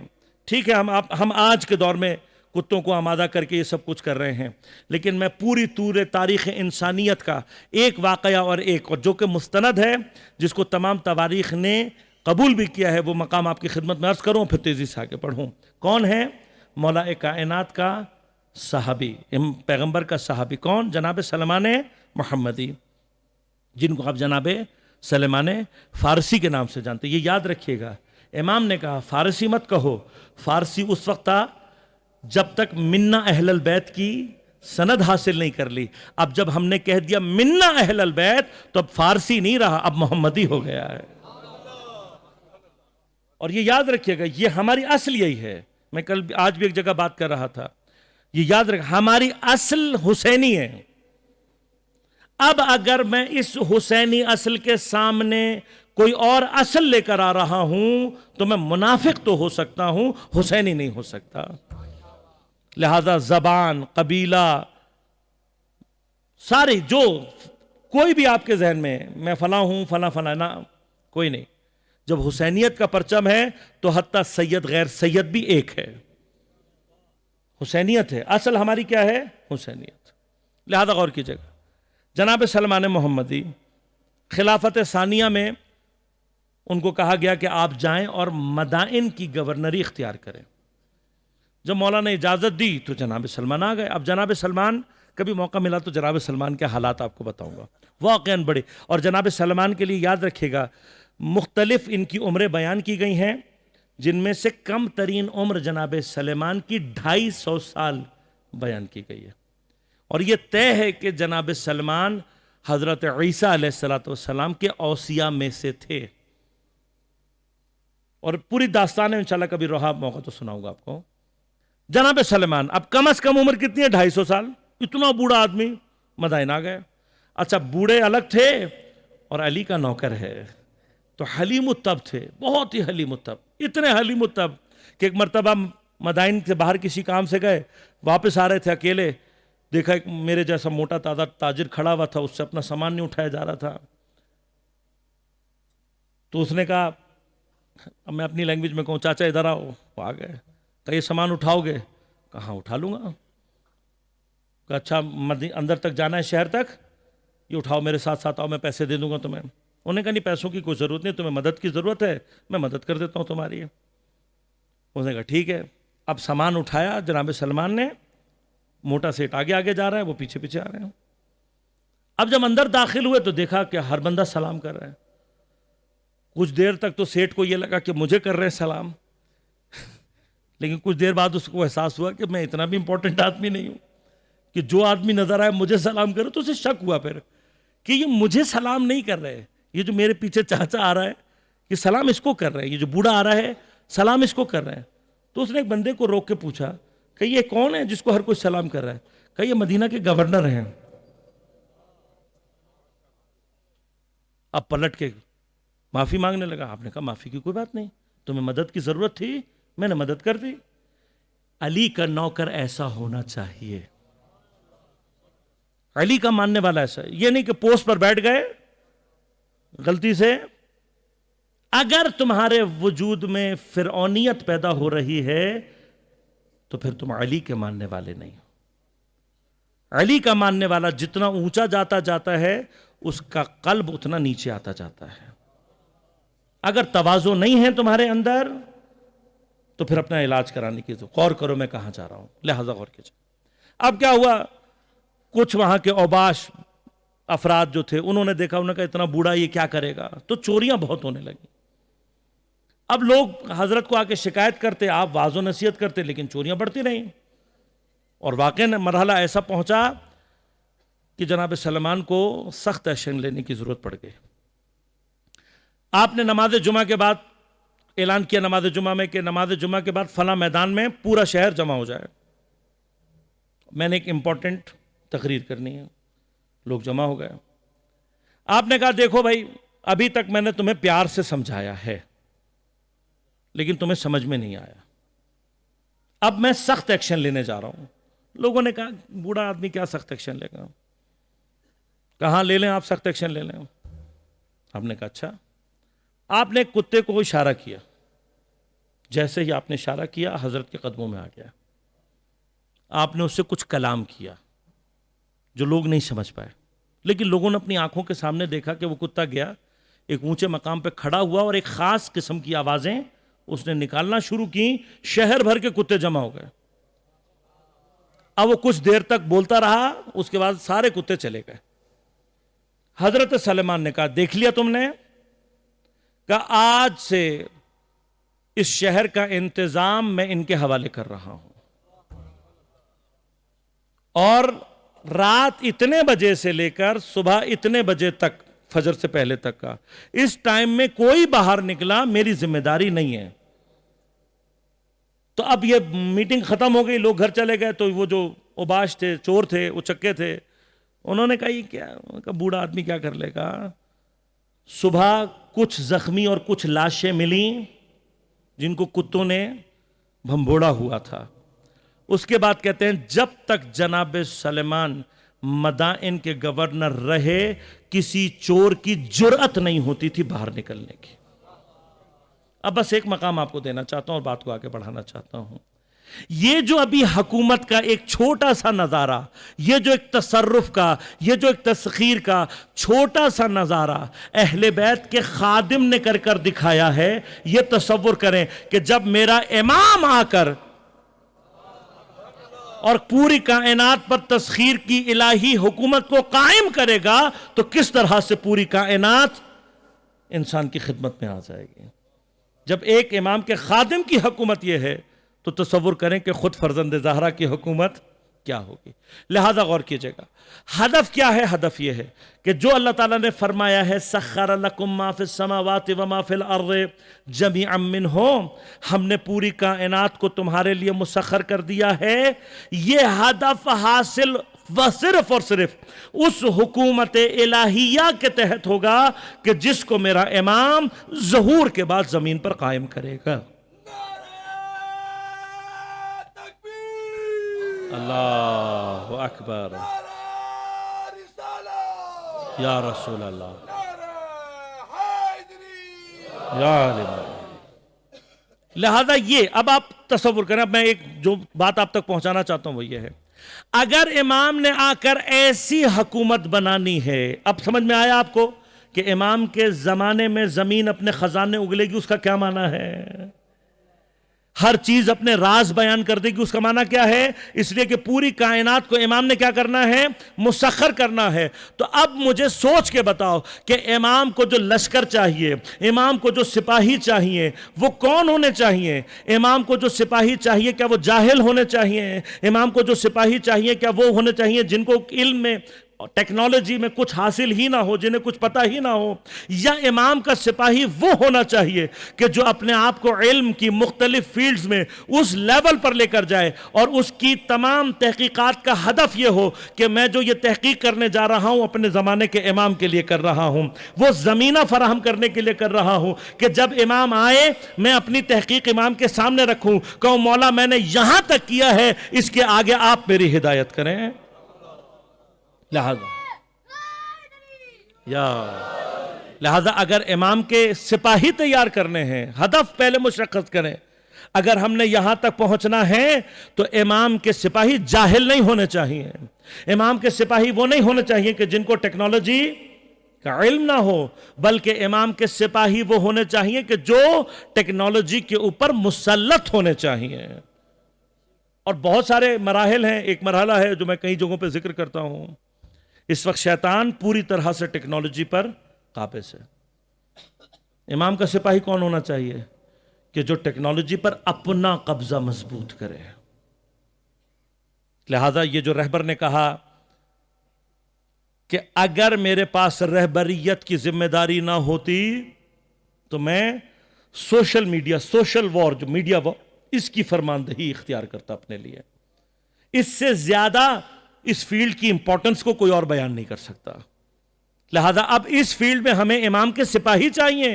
ٹھیک ہے ہم آج کے دور میں کتوں کو آمادہ کر کے یہ سب کچھ کر رہے ہیں، لیکن میں پوری تاریخ انسانیت کا ایک واقعہ اور جو کہ مستند ہے، جس کو تمام تواریخ نے قبول بھی کیا ہے، وہ مقام آپ کی خدمت میں عرض کروں پھر تیزی سے آگے پڑھوں. کون ہے؟ مولا کائنات کا صحابی، پیغمبر کا صحابی. کون؟ جناب سلمان محمدی، جن کو آپ جناب سلمان فارسی کے نام سے جانتے. یہ یاد رکھیے گا، امام نے کہا فارسی مت کہو. فارسی اس وقت تھا جب تک منا اہل البیت کی سند حاصل نہیں کر لی. اب جب ہم نے کہہ دیا منا اہل البیت تو اب فارسی نہیں رہا، اب محمدی ہو گیا ہے. اور یہ یاد رکھیے گا، یہ ہماری اصل یہی ہے. میں آج بھی ایک جگہ بات کر رہا تھا، یہ یاد رکھ، ہماری اصل حسینی ہے. اب اگر میں اس حسینی اصل کے سامنے کوئی اور اصل لے کر آ رہا ہوں تو میں منافق تو ہو سکتا ہوں، حسینی نہیں ہو سکتا. لہذا زبان، قبیلہ، ساری جو کوئی بھی آپ کے ذہن میں فلاں ہوں، فلاں نہ، کوئی نہیں. جب حسینیت کا پرچم ہے تو حتیٰ سید غیر سید بھی ایک ہے، حسینیت ہے، اصل ہماری کیا ہے؟ حسینیت۔ لہذا غور کیجیے گا، جناب سلمان محمدی خلافت ثانیہ میں ان کو کہا گیا کہ آپ جائیں اور مدائن کی گورنری اختیار کریں۔ جب مولا نے اجازت دی تو جناب سلمان آ گئے۔ اب جناب سلمان، کبھی موقع ملا تو جناب سلمان کے حالات آپ کو بتاؤں گا، واقعاً بڑے۔ اور جناب سلمان کے لیے یاد رکھیے گا، مختلف ان کی عمریں بیان کی گئی ہیں، جن میں سے کم ترین عمر جناب سلمان کی 250 سال بیان کی گئی ہے۔ اور یہ طے ہے کہ جناب سلمان حضرت عیسیٰ علیہ السلام کے اوصیاء میں سے تھے، اور پوری داستان ہے، انشاءاللہ کبھی رہا موقع تو سناؤں گا آپ کو۔ جناب سلمان اب کم از کم عمر کتنی ہے؟ 250 سال۔ اتنا بوڑھا آدمی مدائن آ گئے۔ اچھا، بوڑھے الگ تھے اور علی کا نوکر ہے تو حلیم الطب تھے، بہت ہی حلیم الطب، اتنے حلیم الطب کہ ایک مرتبہ مدائن سے باہر کسی کام سے گئے، واپس آ رہے تھے اکیلے، دیکھا ایک میرے جیسا موٹا تازہ تاجر کھڑا ہوا تھا، اس سے اپنا سامان نہیں اٹھایا جا رہا تھا، تو اس نے کہا، اب میں اپنی لینگویج میں کہوں، چاچا ادھر آؤ، وہ آ گئے، کہ یہ سامان اٹھاؤ گے؟ کہاں اٹھا لوں گا۔ کہ اچھا اندر تک جانا ہے، شہر تک، یہ اٹھاؤ، میرے ساتھ ساتھ آؤ، میں پیسے دے دوں گا تمہیں۔ انہوں نے کہا نہیں، پیسوں کی کوئی ضرورت نہیں، تمہیں مدد کی ضرورت ہے، میں مدد کر دیتا ہوں تمہاری۔ انہوں نے کہا ٹھیک ہے۔ اب سامان اٹھایا جناب سلمان نے، موٹا سیٹ آگے آگے جا رہا ہے، وہ پیچھے پیچھے آ رہے ہیں۔ اب جب اندر داخل ہوئے تو دیکھا کہ ہر بندہ سلام کر رہا ہے۔ کچھ دیر تک تو سیٹ کو یہ لگا کہ مجھے کر رہے ہیں سلام، لیکن کچھ دیر بعد اس کو احساس ہوا کہ میں اتنا بھی امپورٹنٹ آدمی نہیں ہوں کہ جو آدمی نظر آئے مجھے سلام کرے۔ تو اسے شک ہوا پھر کہ یہ مجھے سلام نہیں کر رہے، یہ جو میرے پیچھے چاچا آ رہا ہے یہ سلام اس کو کر رہے ہیں، یہ جو بوڑھا آ رہا ہے سلام اس کو کر رہے ہیں۔ تو اس نے ایک بندے کو روک کے پوچھا کہ یہ کون ہے جس کو ہر کوئی سلام کر رہا ہے؟ کہ یہ مدینہ کے گورنر ہیں۔ اب پلٹ کے معافی مانگنے لگا۔ آپ نے کہا معافی کی کوئی بات نہیں، تمہیں مدد کی ضرورت تھی، میں نے مدد کر دی۔ علی کا نوکر ایسا ہونا چاہیے، علی کا ماننے والا ایسا، یہ نہیں کہ پوسٹ پر بیٹھ گئے غلطی سے۔ اگر تمہارے وجود میں فرعونیت پیدا ہو رہی ہے تو پھر تم علی کے ماننے والے نہیں ہو۔ علی کا ماننے والا جتنا اونچا جاتا ہے اس کا قلب اتنا نیچے آتا جاتا ہے۔ اگر تواضع نہیں ہے تمہارے اندر تو پھر اپنا علاج کرانے کی غور کرو میں کہاں جا رہا ہوں، لہذا غور کیجئے۔ اب کیا ہوا، کچھ وہاں کے اوباش افراد جو تھے انہوں نے دیکھا، انہوں نے کہا اتنا بوڑھا یہ کیا کرے گا، تو چوریاں بہت ہونے لگی۔ اب لوگ حضرت کو آ کے شکایت کرتے، آپ واعظ و نصیحت کرتے، لیکن چوریاں بڑھتی رہیں، اور واقعاً مرحلہ ایسا پہنچا کہ جناب سلمان کو سخت ایکشن لینے کی ضرورت پڑ گئی۔ آپ نے نماز جمعہ کے بعد اعلان کیا، نماز جمعہ میں، کہ نماز جمعہ کے بعد فلاں میدان میں پورا شہر جمع ہو جائے، میں نے ایک امپورٹنٹ تقریر کرنی ہے۔ لوگ جمع ہو گئے۔ آپ نے کہا دیکھو بھائی، ابھی تک میں نے تمہیں پیار سے سمجھایا ہے لیکن تمہیں سمجھ میں نہیں آیا، اب میں سخت ایکشن لینے جا رہا ہوں۔ لوگوں نے کہا بوڑھا آدمی کیا سخت ایکشن لے گا، کہاں لے لیں آپ سخت ایکشن لے لیں۔ آپ نے کہا اچھا۔ آپ نے کتے کو اشارہ کیا، جیسے ہی آپ نے اشارہ کیا حضرت کے قدموں میں آ گیا۔ آپ نے اس سے کچھ کلام کیا جو لوگ نہیں سمجھ پائے، لیکن لوگوں نے اپنی آنکھوں کے سامنے دیکھا کہ وہ کتا گیا، ایک اونچے مقام پہ کھڑا ہوا اور ایک خاص قسم کی آوازیں اس نے نکالنا شروع کی، شہر بھر کے کتے جمع ہو گئے۔ اب وہ کچھ دیر تک بولتا رہا، اس کے بعد سارے کتے چلے گئے۔ حضرت سلمان نے کہا دیکھ لیا تم نے، کہ آج سے اس شہر کا انتظام میں ان کے حوالے کر رہا ہوں، اور رات اتنے بجے سے لے کر صبح اتنے بجے تک، فجر سے پہلے تک کا، اس ٹائم میں کوئی باہر نکلا میری ذمہ داری نہیں ہے۔ تو اب یہ میٹنگ ختم ہو گئی، لوگ گھر چلے گئے، تو وہ جو اوباش تھے، چور تھے، وہ چکے تھے، انہوں نے کہا یہ کیا، بوڑھا آدمی کیا کر لے گا۔ صبح کچھ زخمی اور کچھ لاشیں ملیں جن کو کتوں نے بھمبوڑا ہوا تھا۔ اس کے بعد کہتے ہیں جب تک جناب سلیمان مدائن کے گورنر رہے کسی چور کی جرأت نہیں ہوتی تھی باہر نکلنے کی۔ اب بس ایک مقام آپ کو دینا چاہتا ہوں اور بات کو آگے بڑھانا چاہتا ہوں. یہ جو ابھی حکومت کا ایک چھوٹا سا نظارہ، یہ جو ایک تصرف کا، یہ جو ایک تسخیر کا چھوٹا سا نظارہ اہل بیت کے خادم نے کر دکھایا ہے، یہ تصور کریں کہ جب میرا امام آ کر اور پوری کائنات پر تسخیر کی الہی حکومت کو قائم کرے گا تو کس طرح سے پوری کائنات انسان کی خدمت میں آ جائے گی. جب ایک امام کے خادم کی حکومت یہ ہے تو تصور کریں کہ خود فرزند زہرا کی حکومت کیا ہوگی. لہذا غور کیجئے گا، ہدف کیا ہے؟ ہدف یہ ہے کہ جو اللہ تعالیٰ نے فرمایا ہے سخر لکم ما فی السماوات و ما فی الارض جمیعا منہ، ہم نے پوری کائنات کو تمہارے لیے مسخر کر دیا ہے، یہ ہدف حاصل صرف اور صرف اس حکومت الہیہ کے تحت ہوگا کہ جس کو میرا امام ظہور کے بعد زمین پر قائم کرے گا. اللہ اکبر، یا رسول اللہ، یا عالم. لہذا یہ اب آپ تصور کریں، اب میں ایک جو بات آپ تک پہنچانا چاہتا ہوں وہ یہ ہے، اگر امام نے آ کر ایسی حکومت بنانی ہے، اب سمجھ میں آیا آپ کو کہ امام کے زمانے میں زمین اپنے خزانے اگلے گی، اس کا کیا معنی ہے؟ ہر چیز اپنے راز بیان کر دے گی، اس کا معنی کیا ہے؟ اس لیے کہ پوری کائنات کو امام نے کیا کرنا ہے؟ مسخر کرنا ہے. تو اب مجھے سوچ کے بتاؤ کہ امام کو جو لشکر چاہیے، امام کو جو سپاہی چاہیے، وہ کون ہونے چاہیے؟ امام کو جو سپاہی چاہیے کیا وہ جاہل ہونے چاہیے؟ امام کو جو سپاہی چاہیے کیا وہ ہونے چاہیے جن کو علم میں ٹیکنالوجی میں کچھ حاصل ہی نہ ہو، جنہیں کچھ پتہ ہی نہ ہو؟ یا امام کا سپاہی وہ ہونا چاہیے کہ جو اپنے آپ کو علم کی مختلف فیلڈز میں اس لیول پر لے کر جائے اور اس کی تمام تحقیقات کا ہدف یہ ہو کہ میں جو یہ تحقیق کرنے جا رہا ہوں اپنے زمانے کے امام کے لیے کر رہا ہوں، وہ زمینہ فراہم کرنے کے لیے کر رہا ہوں کہ جب امام آئے میں اپنی تحقیق امام کے سامنے رکھوں، کہوں مولا میں نے یہاں تک کیا ہے، اس کے آگے آپ میری ہدایت کریں. لہذا اگر امام کے سپاہی تیار کرنے ہیں، ہدف پہلے مشخص کریں. اگر ہم نے یہاں تک پہنچنا ہے تو امام کے سپاہی جاہل نہیں ہونے چاہیے. امام کے سپاہی وہ نہیں ہونے چاہیے کہ جن کو ٹیکنالوجی کا علم نہ ہو، بلکہ امام کے سپاہی وہ ہونے چاہیے کہ جو ٹیکنالوجی کے اوپر مسلط ہونے چاہیے. اور بہت سارے مراحل ہیں. ایک مرحلہ ہے جو میں کئی جگہوں پہ ذکر کرتا ہوں، اس وقت شیطان پوری طرح سے ٹیکنالوجی پر قابض ہے. امام کا سپاہی کون ہونا چاہیے؟ کہ جو ٹیکنالوجی پر اپنا قبضہ مضبوط کرے. لہذا یہ جو رہبر نے کہا کہ اگر میرے پاس رہبریت کی ذمہ داری نہ ہوتی تو میں سوشل میڈیا، سوشل وار، جو میڈیا وار، اس کی فرماندہی اختیار کرتا اپنے لیے. اس سے زیادہ اس فیلڈ کی امپورٹنس کو کوئی اور بیان نہیں کر سکتا. لہذا اب اس فیلڈ میں ہمیں امام کے سپاہی چاہیے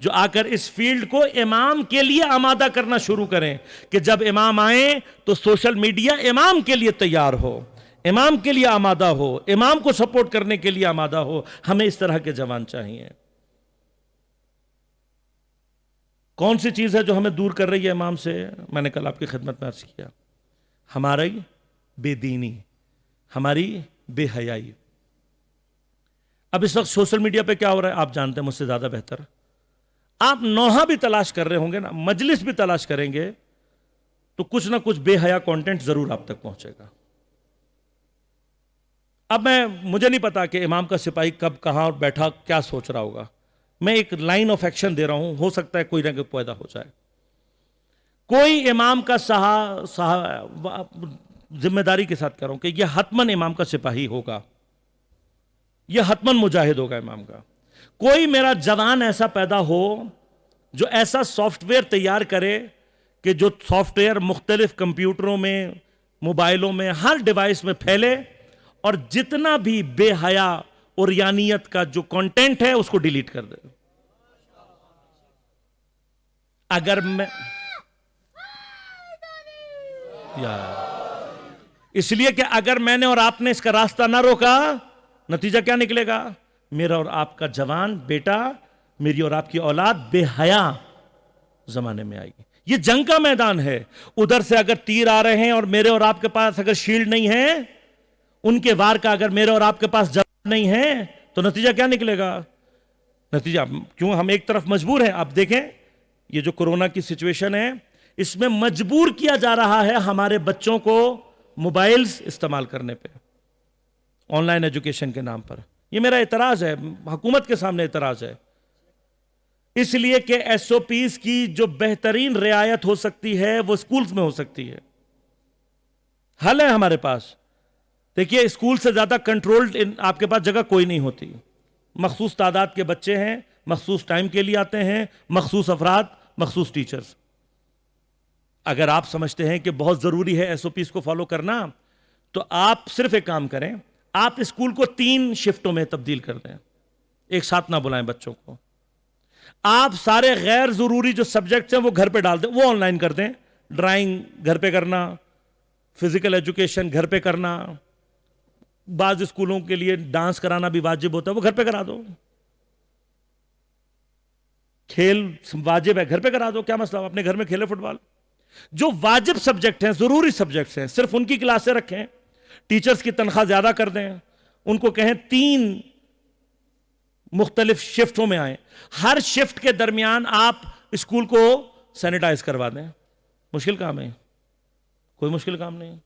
جو آ کر اس فیلڈ کو امام کے لیے آمادہ کرنا شروع کریں کہ جب امام آئیں تو سوشل میڈیا امام کے لیے تیار ہو، امام کے لیے آمادہ ہو، امام کو سپورٹ کرنے کے لیے آمادہ ہو. ہمیں اس طرح کے جوان چاہیے. کون سی چیز ہے جو ہمیں دور کر رہی ہے امام سے؟ میں نے کل آپ کی خدمت میں عرض کیا، ہماری بے دینی، ہماری بے حیائی. اب اس وقت سوشل میڈیا پہ کیا ہو رہا ہے آپ جانتے ہیں مجھ سے زیادہ بہتر. آپ نوحہ بھی تلاش کر رہے ہوں گے نا، مجلس بھی تلاش کریں گے تو کچھ نہ کچھ بے حیا کانٹینٹ ضرور آپ تک پہنچے گا. اب مجھے نہیں پتا کہ امام کا سپاہی کب کہاں اور بیٹھا کیا سوچ رہا ہوگا. میں ایک لائن آف ایکشن دے رہا ہوں، ہو سکتا ہے کوئی نہ کوئی پیدا ہو جائے. کوئی امام کا ذمہ داری کے ساتھ کر رہا ہوں کہ یہ حتماً امام کا سپاہی ہوگا، یہ حتماً مجاہد ہوگا امام کا. کوئی میرا جوان ایسا پیدا ہو جو ایسا سافٹ ویئر تیار کرے کہ جو سافٹ ویئر مختلف کمپیوٹروں میں، موبائلوں میں، ہر ڈیوائس میں پھیلے اور جتنا بھی بے حیا اور یانیت کا جو کنٹینٹ ہے اس کو ڈیلیٹ کر دے. اگر میں اس لیے کہ اگر میں نے اور آپ نے اس کا راستہ نہ روکا، نتیجہ کیا نکلے گا؟ میرا اور آپ کا جوان بیٹا، میری اور آپ کی اولاد بے حیا زمانے میں آئے گی. یہ جنگ کا میدان ہے. ادھر سے اگر تیر آ رہے ہیں اور میرے اور آپ کے پاس اگر شیلڈ نہیں ہے, ان کے وار کا اگر میرے اور آپ کے پاس جواب نہیں ہے, تو نتیجہ کیا نکلے گا؟ نتیجہ کیوں ہم ایک طرف مجبور ہیں. آپ دیکھیں یہ جو کورونا کی سچویشن ہے, اس میں مجبور کیا جا رہا ہے ہمارے بچوں کو موبائلز استعمال کرنے پہ, آن لائن ایجوکیشن کے نام پر. یہ میرا اعتراض ہے, حکومت کے سامنے اعتراض ہے, اس لیے کہ ایس او پیز کی جو بہترین رعایت ہو سکتی ہے وہ اسکولز میں ہو سکتی ہے. حل ہے ہمارے پاس. دیکھیے اسکول سے زیادہ کنٹرولڈ آپ کے پاس جگہ کوئی نہیں ہوتی. مخصوص تعداد کے بچے ہیں, مخصوص ٹائم کے لیے آتے ہیں, مخصوص افراد, مخصوص ٹیچرز. اگر آپ سمجھتے ہیں کہ بہت ضروری ہے ایس او پیز کو فالو کرنا, تو آپ صرف ایک کام کریں, آپ اسکول کو 3 شفٹوں میں تبدیل کر دیں, ایک ساتھ نہ بلائیں بچوں کو. آپ سارے غیر ضروری جو سبجیکٹس ہیں وہ گھر پہ ڈال دیں, وہ آن لائن کر دیں. ڈرائنگ گھر پہ کرنا, فزیکل ایجوکیشن گھر پہ کرنا, بعض اسکولوں کے لیے ڈانس کرانا بھی واجب ہوتا ہے, وہ گھر پہ کرا دو. کھیل واجب ہے, گھر پہ کرا دو, کیا مسئلہ, اپنے گھر میں کھیلے فٹ بال. جو واجب سبجیکٹ ہیں, ضروری سبجیکٹس ہیں, صرف ان کی کلاسیں رکھیں. ٹیچرز کی تنخواہ زیادہ کر دیں, ان کو کہیں 3 مختلف شفٹوں میں آئیں. ہر شفٹ کے درمیان آپ اسکول کو سینیٹائز کروا دیں. مشکل کام ہے, کوئی مشکل کام نہیں.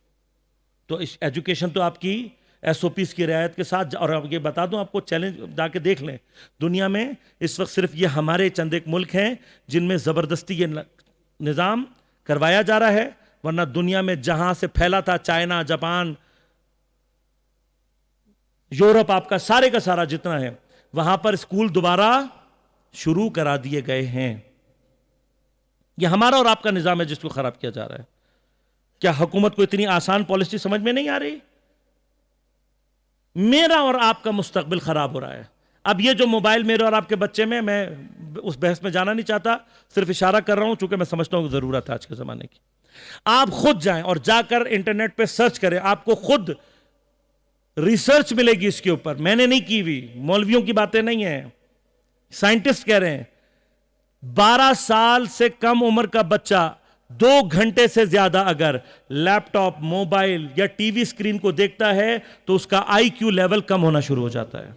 تو ایجوکیشن تو آپ کی ایس او پیز کی رعایت کے ساتھ. اور یہ بتا دوں آپ کو, چیلنج جا کے دیکھ لیں, دنیا میں اس وقت صرف یہ ہمارے چند ایک ملک ہیں جن میں زبردستی یہ نظام کروایا جا رہا ہے, ورنہ دنیا میں جہاں سے پھیلا تھا, چائنا, جاپان, یورپ, آپ کا سارے کا سارا جتنا ہے, وہاں پر اسکول دوبارہ شروع کرا دیے گئے ہیں. یہ ہمارا اور آپ کا نظام ہے جس کو خراب کیا جا رہا ہے. کیا حکومت کو اتنی آسان پالیسی سمجھ میں نہیں آ رہی؟ میرا اور آپ کا مستقبل خراب ہو رہا ہے. اب یہ جو موبائل میرے اور آپ کے بچے میں اس بحث میں جانا نہیں چاہتا, صرف اشارہ کر رہا ہوں چونکہ میں سمجھتا ہوں ضرورت ہے آج کے زمانے کی. آپ خود جائیں اور جا کر انٹرنیٹ پہ سرچ کریں, آپ کو خود ریسرچ ملے گی اس کے اوپر. میں نے نہیں کی ہوئی, مولویوں کی باتیں نہیں ہیں, سائنٹسٹ کہہ رہے ہیں. 12 سال سے کم عمر کا بچہ 2 گھنٹے سے زیادہ اگر لیپ ٹاپ, موبائل یا ٹی وی اسکرین کو دیکھتا ہے تو اس کا آئی کیو لیول کم ہونا شروع ہو جاتا ہے.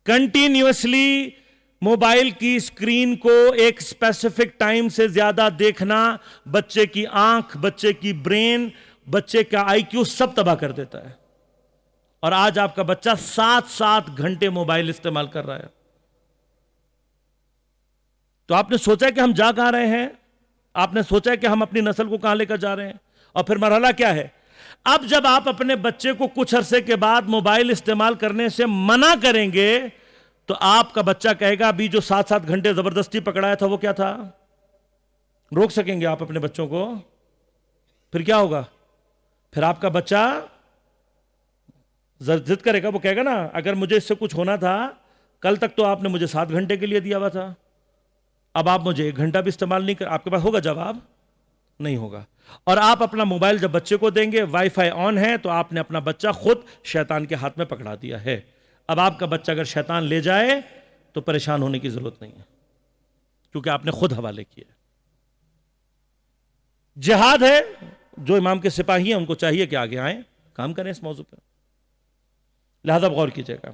کنٹینیوسلی موبائل کی اسکرین کو ایک اسپیسیفک ٹائم سے زیادہ دیکھنا بچے کی آنکھ, بچے کی برین, بچے کا آئی کیو سب تباہ کر دیتا ہے. اور آج آپ کا بچہ 7 گھنٹے موبائل استعمال کر رہا ہے. تو آپ نے سوچا کہ ہم جا کہاں رہے ہیں؟ آپ نے سوچا کہ ہم اپنی نسل کو کہاں لے کر جا رہے ہیں؟ اور پھر مرحلہ کیا ہے؟ اب جب آپ اپنے بچے کو کچھ عرصے کے بعد موبائل استعمال کرنے سے منع کریں گے تو آپ کا بچہ کہے گا ابھی جو 7 گھنٹے زبردستی پکڑایا تھا وہ کیا تھا؟ روک سکیں گے آپ اپنے بچوں کو؟ پھر کیا ہوگا؟ پھر آپ کا بچہ ضد کرے گا, وہ کہے گا نا اگر مجھے اس سے کچھ ہونا تھا کل تک تو آپ نے مجھے 7 گھنٹے کے لیے دیا ہوا تھا, اب آپ مجھے 1 گھنٹہ بھی استعمال نہیں کر. آپ کے پاس ہوگا جواب؟ نہیں ہوگا. اور آپ اپنا موبائل جب بچے کو دیں گے, وائی فائی آن ہے, تو آپ نے اپنا بچہ خود شیطان کے ہاتھ میں پکڑا دیا ہے. اب آپ کا بچہ اگر شیطان لے جائے تو پریشان ہونے کی ضرورت نہیں ہے, کیونکہ آپ نے خود حوالے کیا. جہاد ہے, جو امام کے سپاہی ہیں ان کو چاہیے کہ آگے آئیں, کام کریں اس موضوع پہ. لہذا غور کیجئے گا,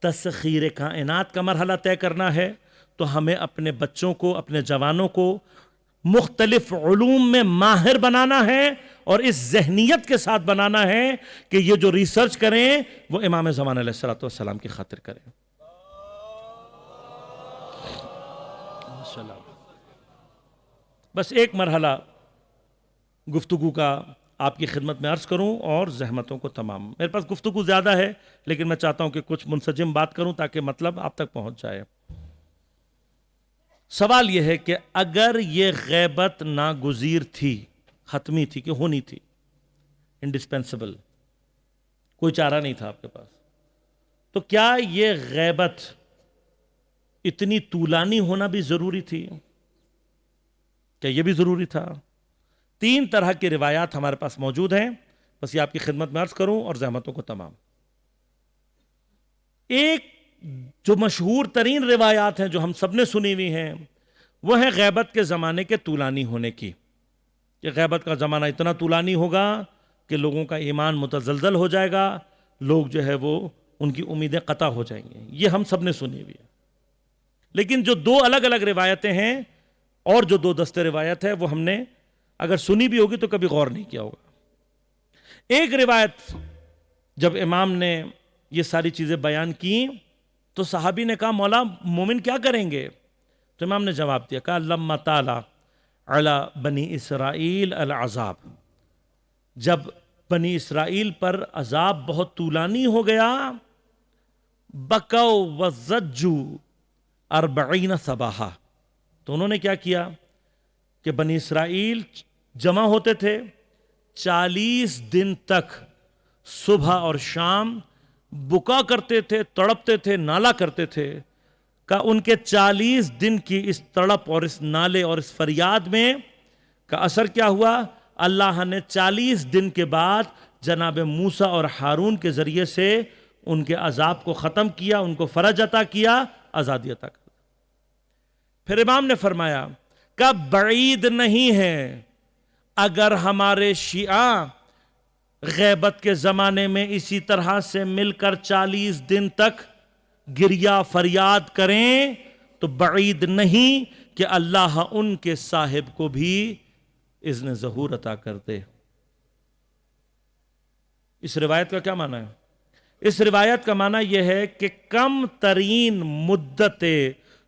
تسخیر کائنات کا مرحلہ طے کرنا ہے تو ہمیں اپنے بچوں کو, اپنے جوانوں کو مختلف علوم میں ماہر بنانا ہے, اور اس ذہنیت کے ساتھ بنانا ہے کہ یہ جو ریسرچ کریں وہ امام زمان علیہ السلام کی خاطر کریں. بس ایک مرحلہ گفتگو کا آپ کی خدمت میں عرض کروں اور زحمتوں کو تمام. میرے پاس گفتگو زیادہ ہے لیکن میں چاہتا ہوں کہ کچھ منسجم بات کروں تاکہ مطلب آپ تک پہنچ جائے. سوال یہ ہے کہ اگر یہ غیبت ناگزیر تھی, حتمی تھی کہ ہونی تھی, انڈسپینسبل, کوئی چارہ نہیں تھا آپ کے پاس, تو کیا یہ غیبت اتنی طولانی ہونا بھی ضروری تھی؟ کیا یہ بھی ضروری تھا؟ 3 طرح کی روایات ہمارے پاس موجود ہیں, بس یہ آپ کی خدمت میں عرض کروں اور زحمتوں کو تمام. ایک جو مشہور ترین روایات ہیں جو ہم سب نے سنی ہوئی ہیں وہ ہے غیبت کے زمانے کے طولانی ہونے کی، کہ غیبت کا زمانہ اتنا طولانی ہوگا کہ لوگوں کا ایمان متزلزل ہو جائے گا، لوگ جو ہے وہ ان کی امیدیں قطع ہو جائیں گے. یہ ہم سب نے سنی ہوئی ہے. لیکن جو دو الگ الگ روایتیں ہیں اور جو دو دستے روایت ہے وہ ہم نے اگر سنی بھی ہوگی تو کبھی غور نہیں کیا ہوگا. ایک روایت جب امام نے یہ ساری چیزیں بیان کی تو صحابی نے کہا مولا مومن کیا کریں گے؟ تو امام نے جواب دیا، کہا لما طالا علی بنی اسرائیل العذاب، جب بنی اسرائیل پر عذاب بہت طولانی ہو گیا، بکو وزجو 40 صباحا، تو انہوں نے کیا کیا کہ بنی اسرائیل جمع ہوتے تھے 40 دن تک صبح اور شام بکا کرتے تھے، تڑپتے تھے، نالا کرتے تھے. کہ ان کے 40 دن کی اس تڑپ اور اس نالے اور اس فریاد میں کا اثر کیا ہوا؟ اللہ نے 40 دن کے بعد جناب موسیٰ اور ہارون کے ذریعے سے ان کے عذاب کو ختم کیا، ان کو فرج عطا کیا، آزادی عطا کر. پھر امام نے فرمایا کہ بعید نہیں ہے اگر ہمارے شیعہ غیبت کے زمانے میں اسی طرح سے مل کر 40 دن تک گریہ فریاد کریں تو بعید نہیں کہ اللہ ان کے صاحب کو بھی اذن ظہور عطا کر دے. اس روایت کا کیا معنی ہے؟ اس روایت کا معنی یہ ہے کہ کم ترین مدت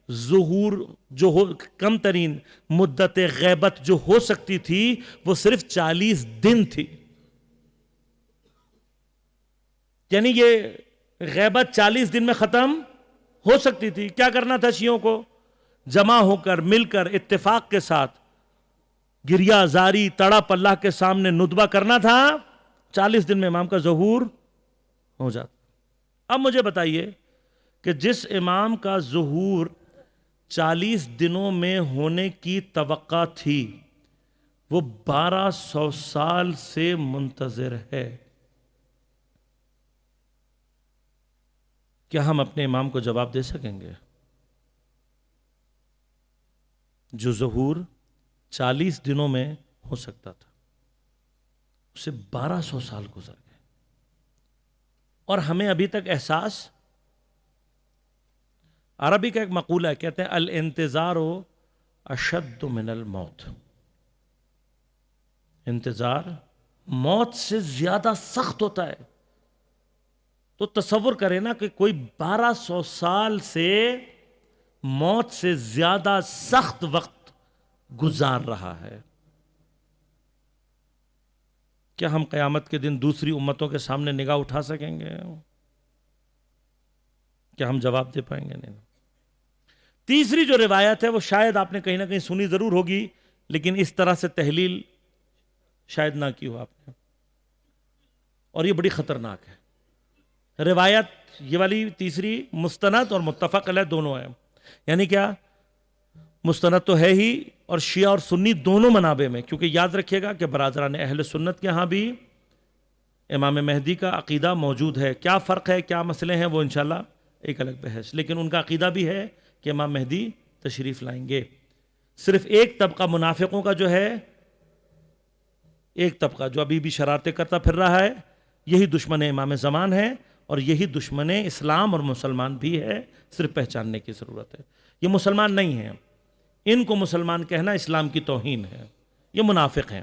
ظہور جو ہو، کم ترین مدت غیبت جو ہو سکتی تھی وہ صرف 40 دن تھی. یعنی یہ غیبت 40 دن میں ختم ہو سکتی تھی. کیا کرنا تھا شیعوں کو؟ جمع ہو کر مل کر اتفاق کے ساتھ گریہ زاری تڑپ اللہ کے سامنے ندبہ کرنا تھا. 40 دن میں امام کا ظہور ہو جاتا. اب مجھے بتائیے کہ جس امام کا ظہور 40 دنوں میں ہونے کی توقع تھی وہ 1200 سال سے منتظر ہے. کیا ہم اپنے امام کو جواب دے سکیں گے؟ جو ظہور 40 دنوں میں ہو سکتا تھا اسے 1200 سال گزر گئے، اور ہمیں ابھی تک احساس. عربی کا ایک مقولہ ہے، کہتے ہیں الانتظار اشد من الموت. انتظار موت سے زیادہ سخت ہوتا ہے. تو تصور کریں نا کہ کوئی 1200 سال سے موت سے زیادہ سخت وقت گزار رہا ہے. کیا ہم قیامت کے دن دوسری امتوں کے سامنے نگاہ اٹھا سکیں گے؟ کیا ہم جواب دے پائیں گے؟ نہیں. تیسری جو روایت ہے وہ شاید آپ نے کہیں نہ کہیں سنی ضرور ہوگی، لیکن اس طرح سے تحلیل شاید نہ کی ہو آپ نے، اور یہ بڑی خطرناک ہے. روایت یہ والی تیسری مستند اور متفق علیہ دونوں ہے. یعنی کیا؟ مستند تو ہے ہی، اور شیعہ اور سنی دونوں منابع میں، کیونکہ یاد رکھیے گا کہ برادران اہل سنت کے ہاں بھی امام مہدی کا عقیدہ موجود ہے. کیا فرق ہے، کیا مسئلے ہیں، وہ انشاءاللہ ایک الگ بحث. لیکن ان کا عقیدہ بھی ہے کہ امام مہدی تشریف لائیں گے. صرف ایک طبقہ منافقوں کا جو ہے، ایک طبقہ جو ابھی بھی شرارتیں کرتا پھر رہا ہے، یہی دشمن امام زمان ہے، اور یہی دشمن اسلام اور مسلمان بھی ہے. صرف پہچاننے کی ضرورت ہے. یہ مسلمان نہیں ہیں، ان کو مسلمان کہنا اسلام کی توہین ہے. یہ منافق ہیں.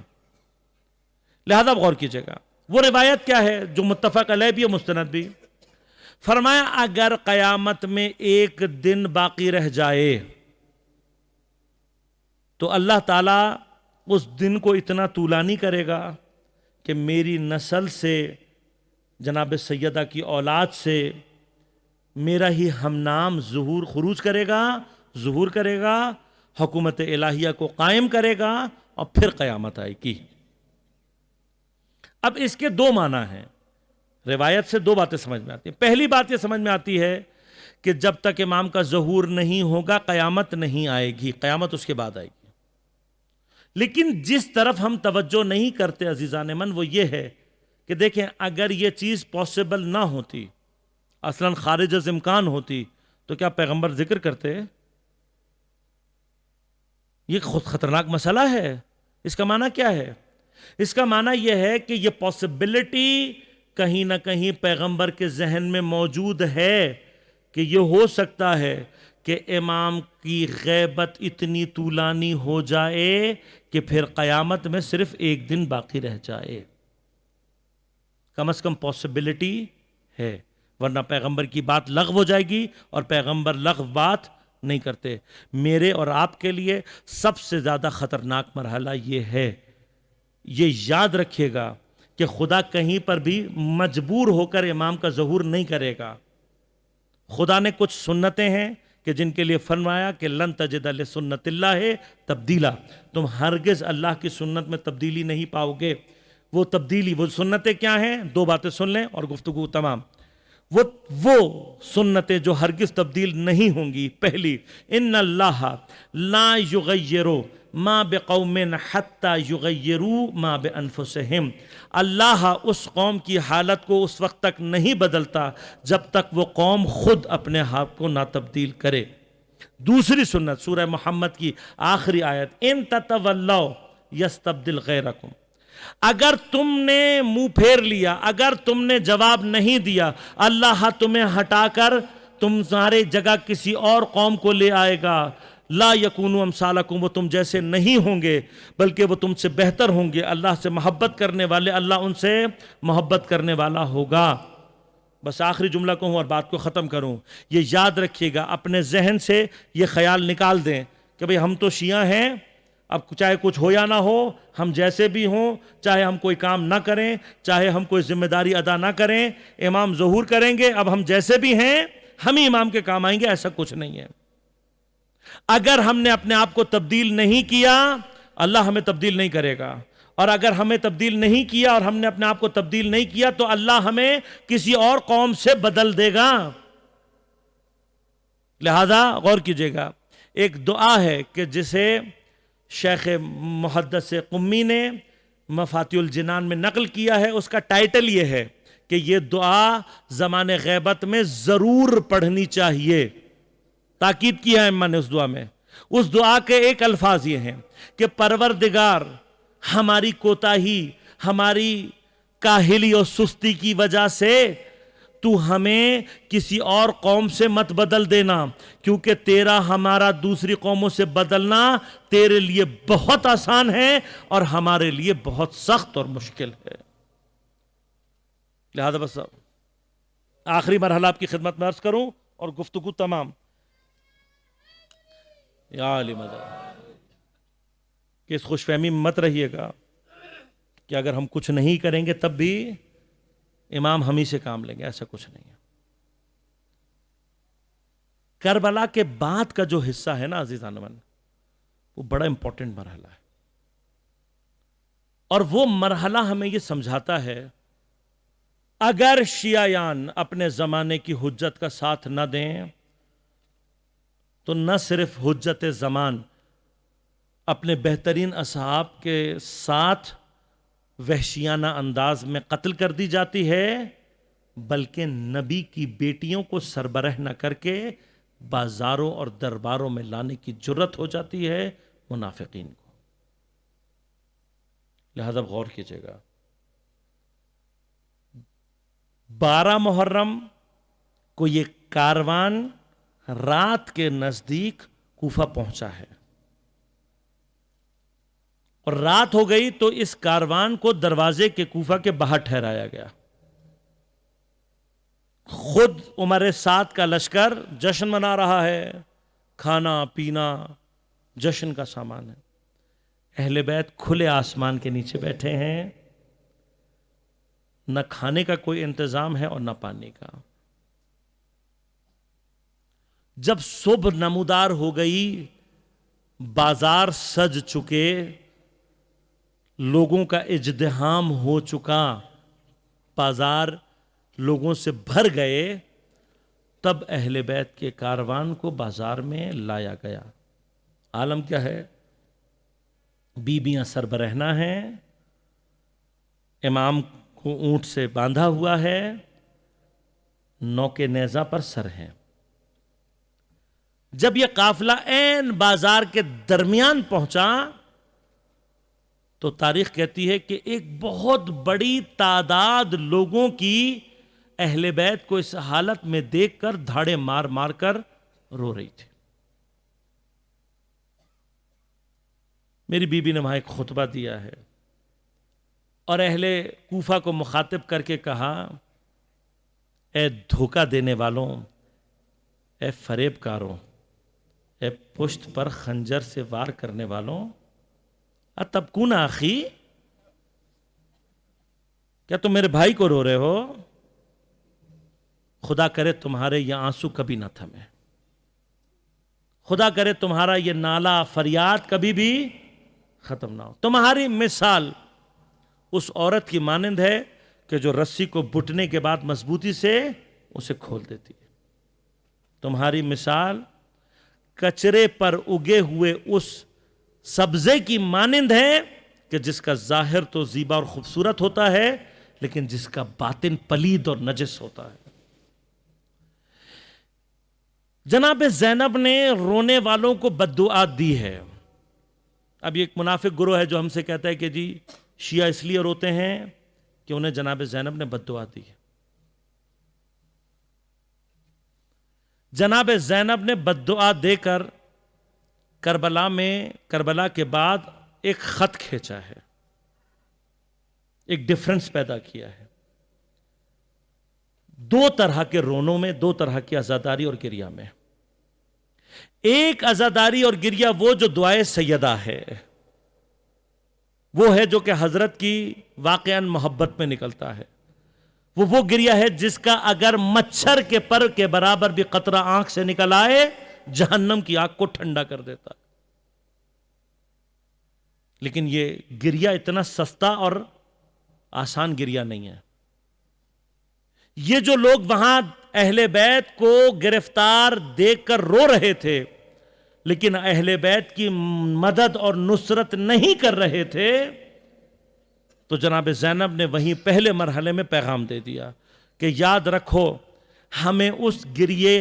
لہذا غور کیجئے گا وہ روایت کیا ہے جو متفق علیہ بھی اور مستند بھی. فرمایا اگر قیامت میں ایک دن باقی رہ جائے تو اللہ تعالیٰ اس دن کو اتنا طولانی کرے گا کہ میری نسل سے، جناب سیدہ کی اولاد سے میرا ہی ہم نام ظہور کرے گا، حکومت الہیہ کو قائم کرے گا، اور پھر قیامت آئے گی. اب اس کے دو معنی ہیں. روایت سے دو باتیں سمجھ میں آتی ہیں. پہلی بات یہ سمجھ میں آتی ہے کہ جب تک امام کا ظہور نہیں ہوگا قیامت نہیں آئے گی، قیامت اس کے بعد آئے گی. لیکن جس طرف ہم توجہ نہیں کرتے عزیزان من وہ یہ ہے کہ دیکھیں اگر یہ چیز پاسبل نہ ہوتی، اصلاً خارج از امکان ہوتی، تو کیا پیغمبر ذکر کرتے؟ یہ خود خطرناک مسئلہ ہے. اس کا معنی کیا ہے؟ اس کا معنی یہ ہے کہ یہ پاسبلٹی کہیں نہ کہیں پیغمبر کے ذہن میں موجود ہے کہ یہ ہو سکتا ہے کہ امام کی غیبت اتنی طولانی ہو جائے کہ پھر قیامت میں صرف ایک دن باقی رہ جائے. کم از کم پاسبلٹی ہے، ورنہ پیغمبر کی بات لغو ہو جائے گی، اور پیغمبر لغو بات نہیں کرتے. میرے اور آپ کے لیے سب سے زیادہ خطرناک مرحلہ یہ ہے. یہ یاد رکھیے گا کہ خدا کہیں پر بھی مجبور ہو کر امام کا ظہور نہیں کرے گا. خدا نے کچھ سنتیں ہیں کہ جن کے لیے فرمایا کہ لن تجد لسنت اللہ تبدیلا، تم ہرگز اللہ کی سنت میں تبدیلی نہیں پاؤ گے. وہ تبدیلی، وہ سنتیں کیا ہیں؟ دو باتیں سن لیں اور گفتگو تمام. وہ سنتیں جو ہرگز تبدیل نہیں ہوں گی. پہلی، ان اللہ لا یغیر ما بقوم حتی یغیروا ما بانفسہم، اللہ اس قوم کی حالت کو اس وقت تک نہیں بدلتا جب تک وہ قوم خود اپنے ہاتھ کو نہ تبدیل کرے. دوسری سنت سورہ محمد کی آخری آیت، ان تتولوا یستبدل غیرکم، اگر تم نے منہ پھیر لیا، اگر تم نے جواب نہیں دیا، اللہ تمہیں ہٹا کر تمہارے جگہ کسی اور قوم کو لے آئے گا. لا یکونوا امثالکم، وہ تم جیسے نہیں ہوں گے بلکہ وہ تم سے بہتر ہوں گے. اللہ سے محبت کرنے والے، اللہ ان سے محبت کرنے والا ہوگا. بس آخری جملہ کہوں اور بات کو ختم کروں. یہ یاد رکھیے گا، اپنے ذہن سے یہ خیال نکال دیں کہ بھئی ہم تو شیعہ ہیں، اب چاہے کچھ ہو یا نہ ہو، ہم جیسے بھی ہوں، چاہے ہم کوئی کام نہ کریں، چاہے ہم کوئی ذمہ داری ادا نہ کریں، امام ظہور کریں گے، اب ہم جیسے بھی ہیں ہم ہی امام کے کام آئیں گے. ایسا کچھ نہیں ہے. اگر ہم نے اپنے آپ کو تبدیل نہیں کیا، اللہ ہمیں تبدیل نہیں کرے گا. اور اگر ہمیں تبدیل نہیں کیا اور ہم نے اپنے آپ کو تبدیل نہیں کیا تو اللہ ہمیں کسی اور قوم سے بدل دے گا. لہذا غور کیجئے گا. ایک دعا ہے کہ جسے شیخ محدث قمی نے مفاتیح الجنان میں نقل کیا ہے، اس کا ٹائٹل یہ ہے کہ یہ دعا زمان غیبت میں ضرور پڑھنی چاہیے. تاکید کیا ہے امام نے اس دعا میں. اس دعا کے ایک الفاظ یہ ہیں کہ پروردگار، ہماری کوتاہی، ہماری کاہلی اور سستی کی وجہ سے تو ہمیں کسی اور قوم سے مت بدل دینا، کیونکہ تیرا ہمارا دوسری قوموں سے بدلنا تیرے لیے بہت آسان ہے اور ہمارے لیے بہت سخت اور مشکل ہے. لہذا بس آخری مرحلہ آپ کی خدمت میں عرض کروں اور گفتگو تمام. یا علی مدد کہ اس خوش فہمی میں مت رہیے گا کہ اگر ہم کچھ نہیں کریں گے تب بھی امام ہم ہی سے کام لیں گے. ایسا کچھ نہیں ہے. کربلا کے بعد کا جو حصہ ہے نا عزیزان، وہ بڑا امپورٹنٹ مرحلہ ہے. اور وہ مرحلہ ہمیں یہ سمجھاتا ہے اگر شیعیان اپنے زمانے کی حجت کا ساتھ نہ دیں تو نہ صرف حجت زمان اپنے بہترین اصحاب کے ساتھ وحشیانہ انداز میں قتل کر دی جاتی ہے، بلکہ نبی کی بیٹیوں کو سربراہ نہ کر کے بازاروں اور درباروں میں لانے کی جرت ہو جاتی ہے منافقین کو. لہذا غور کیجئے گا. 12 محرم کو یہ کاروان رات کے نزدیک کوفہ پہنچا ہے، اور رات ہو گئی تو اس کاروان کو دروازے کے کوفہ کے باہر ٹھہرایا گیا. خود عمر سعد کا لشکر جشن منا رہا ہے، کھانا پینا جشن کا سامان ہے. اہل بیت کھلے آسمان کے نیچے بیٹھے ہیں، نہ کھانے کا کوئی انتظام ہے اور نہ پانی کا. جب صبح نمودار ہو گئی، بازار سج چکے، لوگوں کا ازدحام ہو چکا، بازار لوگوں سے بھر گئے، تب اہل بیت کے کاروان کو بازار میں لایا گیا. عالم کیا ہے؟ بیبیاں سربرہنہ ہیں، امام کو اونٹ سے باندھا ہوا ہے، نوکے نیزہ پر سر ہیں. جب یہ قافلہ عین بازار کے درمیان پہنچا تو تاریخ کہتی ہے کہ ایک بہت بڑی تعداد لوگوں کی اہل بیت کو اس حالت میں دیکھ کر دھاڑے مار مار کر رو رہی تھی. میری بیوی نے وہاں ایک خطبہ دیا ہے اور اہل کوفہ کو مخاطب کر کے کہا، اے دھوکہ دینے والوں، اے فریب کاروں، اے پشت پر خنجر سے وار کرنے والوں، اتبکون آخی، کیا تم میرے بھائی کو رو رہے ہو؟ خدا کرے تمہارے یہ آنسو کبھی نہ تھمے، خدا کرے تمہارا یہ نالہ فریاد کبھی بھی ختم نہ ہو. تمہاری مثال اس عورت کی مانند ہے کہ جو رسی کو بٹنے کے بعد مضبوطی سے اسے کھول دیتی ہے. تمہاری مثال کچرے پر اگے ہوئے اس سبزے کی مانند ہے کہ جس کا ظاہر تو زیبا اور خوبصورت ہوتا ہے لیکن جس کا باطن پلید اور نجس ہوتا ہے. جناب زینب نے رونے والوں کو بددعا دی ہے. اب یہ ایک منافق گروہ ہے جو ہم سے کہتا ہے کہ جی شیعہ اس لیے روتے ہیں کہ انہیں جناب زینب نے بددعا دی ہے. جناب زینب نے بددعا دے کر کربلا کے بعد ایک خط کھینچا ہے، ایک ڈیفرنس پیدا کیا ہے. دو طرح کے رونوں میں، دو طرح کی عزاداری اور گریہ میں. ایک عزاداری اور گریہ وہ جو دعائے سیدہ ہے، وہ ہے جو کہ حضرت کی واقعاً محبت میں نکلتا ہے. وہ گریہ ہے جس کا اگر مچھر کے پر کے برابر بھی قطرہ آنکھ سے نکل آئے جہنم کی آگ کو ٹھنڈا کر دیتا. لیکن یہ گریہ اتنا سستا اور آسان گریہ نہیں ہے. یہ جو لوگ وہاں اہل بیت کو گرفتار دیکھ کر رو رہے تھے لیکن اہل بیت کی مدد اور نصرت نہیں کر رہے تھے، تو جناب زینب نے وہیں پہلے مرحلے میں پیغام دے دیا کہ یاد رکھو ہمیں اس گریے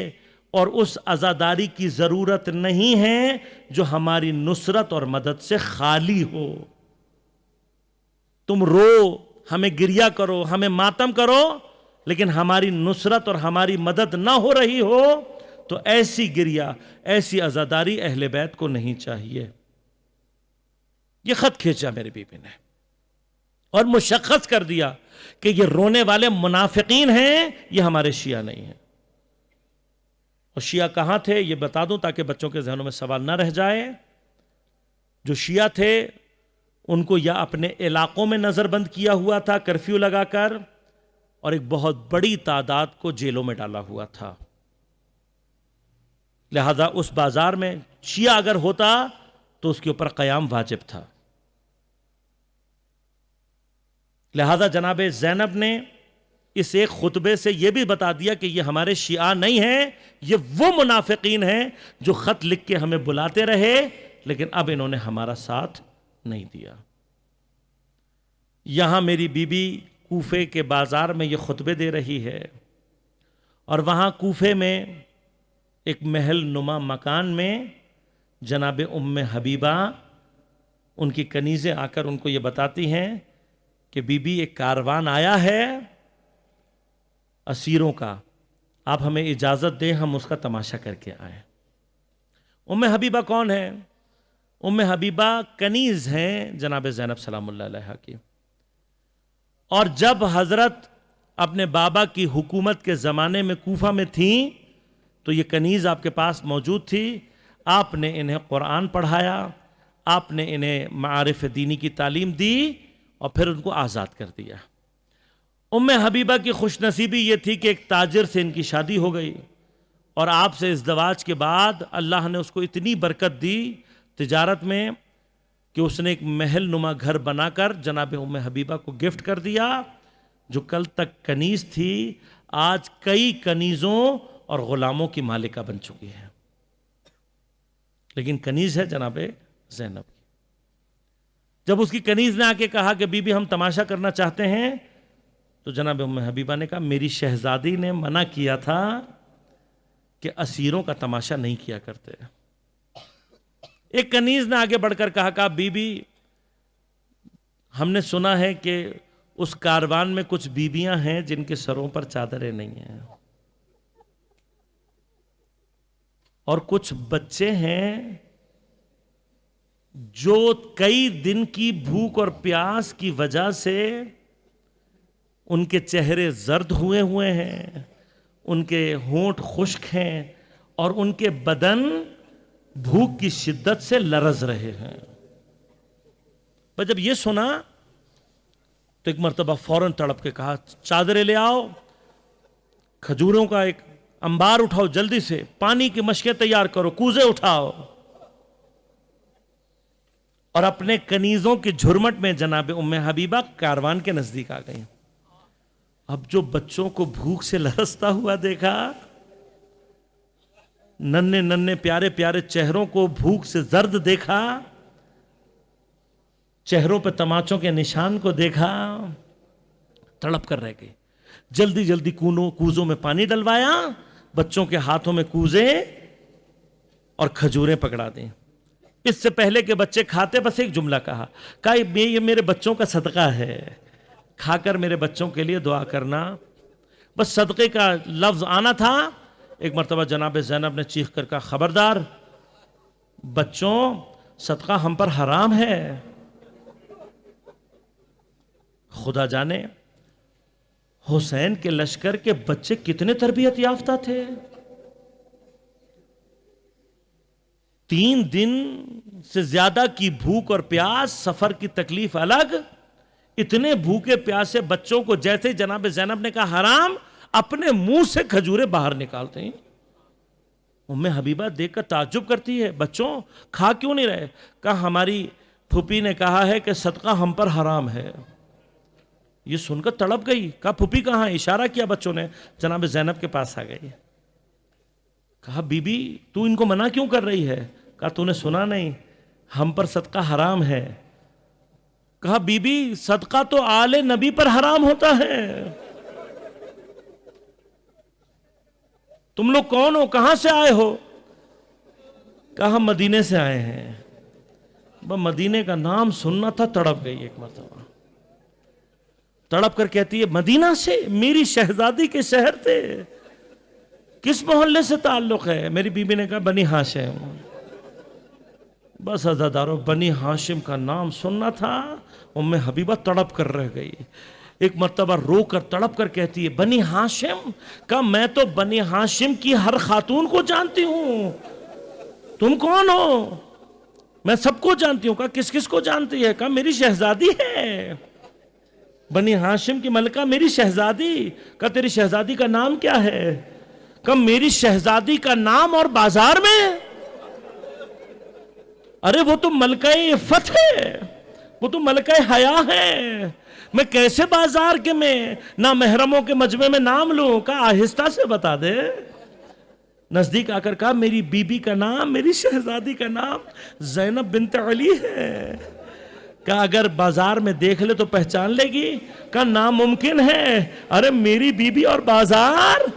اور اس عزاداری کی ضرورت نہیں ہے جو ہماری نصرت اور مدد سے خالی ہو. تم رو، ہمیں گریہ کرو، ہمیں ماتم کرو، لیکن ہماری نصرت اور ہماری مدد نہ ہو رہی ہو تو ایسی گریہ، ایسی عزاداری اہل بیت کو نہیں چاہیے. یہ خط کھینچا میری بیوی نے اور مشخص کر دیا کہ یہ رونے والے منافقین ہیں، یہ ہمارے شیعہ نہیں ہیں. اور شیعہ کہاں تھے یہ بتا دوں تاکہ بچوں کے ذہنوں میں سوال نہ رہ جائے. جو شیعہ تھے ان کو یا اپنے علاقوں میں نظر بند کیا ہوا تھا کرفیو لگا کر، اور ایک بہت بڑی تعداد کو جیلوں میں ڈالا ہوا تھا. لہذا اس بازار میں شیعہ اگر ہوتا تو اس کے اوپر قیام واجب تھا. لہذا جناب زینب نے اس ایک خطبے سے یہ بھی بتا دیا کہ یہ ہمارے شیعہ نہیں ہیں، یہ وہ منافقین ہیں جو خط لکھ کے ہمیں بلاتے رہے لیکن اب انہوں نے ہمارا ساتھ نہیں دیا. یہاں میری بیوی کوفے کے بازار میں یہ خطبے دے رہی ہے اور وہاں کوفے میں ایک محل نما مکان میں جناب ام حبیبہ ان کی کنیزیں آ کر ان کو یہ بتاتی ہیں کہ بی بی ایک کاروان آیا ہے اسیروں کا، آپ ہمیں اجازت دیں ہم اس کا تماشا کر کے آئیں. ام حبیبہ کون ہے؟ ام حبیبہ کنیز ہیں جناب زینب سلام اللہ علیہا کی. اور جب حضرت اپنے بابا کی حکومت کے زمانے میں کوفہ میں تھیں تو یہ کنیز آپ کے پاس موجود تھی. آپ نے انہیں قرآن پڑھایا، آپ نے انہیں معارف دینی کی تعلیم دی اور پھر ان کو آزاد کر دیا. ام حبیبہ کی خوش نصیبی یہ تھی کہ ایک تاجر سے ان کی شادی ہو گئی اور آپ سے ازدواج کے بعد اللہ نے اس کو اتنی برکت دی تجارت میں کہ اس نے ایک محل نما گھر بنا کر جناب ام حبیبہ کو گفٹ کر دیا. جو کل تک کنیز تھی آج کئی کنیزوں اور غلاموں کی مالکہ بن چکی ہے، لیکن کنیز ہے جناب زینب کی. جب اس کی کنیز نے آ کے کہا کہ بی بی ہم تماشا کرنا چاہتے ہیں تو جناب ام حبیبہ نے کہا میری شہزادی نے منع کیا تھا کہ اسیروں کا تماشا نہیں کیا کرتے. ایک کنیز نے آگے بڑھ کر کہا بی بی ہم نے سنا ہے کہ اس کاروان میں کچھ بیویاں ہیں جن کے سروں پر چادریں نہیں ہیں اور کچھ بچے ہیں جو کئی دن کی بھوک اور پیاس کی وجہ سے ان کے چہرے زرد ہوئے ہیں, ان کے ہونٹ خشک ہیں اور ان کے بدن بھوک کی شدت سے لرز رہے ہیں. پر جب یہ سنا تو ایک مرتبہ فوراً تڑپ کے کہا چادریں لے آؤ, کھجوروں کا ایک انبار اٹھاؤ, جلدی سے پانی کی مشکیں تیار کرو, کوزے اٹھاؤ. اور اپنے کنیزوں کے جھرمٹ میں جناب ام حبیبہ کاروان کے نزدیک آ گئی. اب جو بچوں کو بھوک سے لرزتا ہوا دیکھا, ننھے ننھے پیارے پیارے چہروں کو بھوک سے زرد دیکھا, چہروں پہ تماچوں کے نشان کو دیکھا, تڑپ کر رہ گئی. جلدی جلدی کوزوں میں پانی ڈلوایا, بچوں کے ہاتھوں میں کوزے اور کھجوریں پکڑا دیں. اس سے پہلے کہ بچے کھاتے بس ایک جملہ کہا یہ میرے بچوں کا صدقہ ہے, کھا کر میرے بچوں کے لیے دعا کرنا. بس صدقے کا لفظ آنا تھا, ایک مرتبہ جناب زینب نے چیخ کر کہا خبردار بچوں, صدقہ ہم پر حرام ہے. خدا جانے حسین کے لشکر کے بچے کتنے تربیت یافتہ تھے. 3 دن سے زیادہ کی بھوک اور پیاس, سفر کی تکلیف الگ, اتنے بھوکے پیاسے بچوں کو جیسے جناب زینب نے کہا حرام, اپنے منہ سے کھجوریں باہر نکالتے ہیں. ام حبیبہ دیکھ کر تعجب کرتی ہے, بچوں کھا کیوں نہیں رہے؟ کہا ہماری پھوپھی نے کہا ہے کہ صدقہ ہم پر حرام ہے. یہ سن کر تڑپ گئی, کہا پھوپھی کہاں؟ اشارہ کیا بچوں نے, جناب زینب کے پاس آ گئی. کہا بی بی تو ان کو منع کیوں کر رہی ہے؟ کہا تو نے سنا نہیں, ہم پر صدقہ حرام ہے. کہا بی بی صدقہ تو آل نبی پر حرام ہوتا ہے. تم لوگ کون ہو, کہاں سے آئے ہو؟ کہا ہم مدینے سے آئے ہیں. مدینے کا نام سننا تھا, تڑپ گئی. ایک مرتبہ تڑپ کر کہتی ہے مدینہ سے, میری شہزادی کے شہر تھے, کس محلے سے تعلق ہے؟ میری بیوی نے کہا بنی ہاشم. بس عزادارو بنی ہاشم کا نام سننا تھا. ام حبیبہ تڑپ کر رہ گئی. ایک مرتبہ رو کر تڑپ کر کہتی ہے بنی ہاشم. کہا میں تو بنی ہاشم کی ہر خاتون کو جانتی ہوں, تم کون ہو؟ میں سب کو جانتی ہوں. کہا کس کس کو جانتی ہے؟ کہا میری شہزادی ہے, بنی ہاشم کی ملکہ میری شہزادی. کہا تیری شہزادی کا نام کیا ہے؟ کہا میری شہزادی کا نام اور بازار میں, ارے وہ تو ملکہ عفت ہے, وہ تو ملکہ حیا ہے, میں کیسے بازار کے میں نہ محرموں کے مجمع میں نام لوں؟ کہا آہستہ سے بتا دے. نزدیک آ کر کہا میری بیوی کا نام, میری شہزادی کا نام زینب بنت علی ہے. کہا اگر بازار میں دیکھ لے تو پہچان لے گی؟ کہا ناممکن ہے, ارے میری بیوی اور بازار.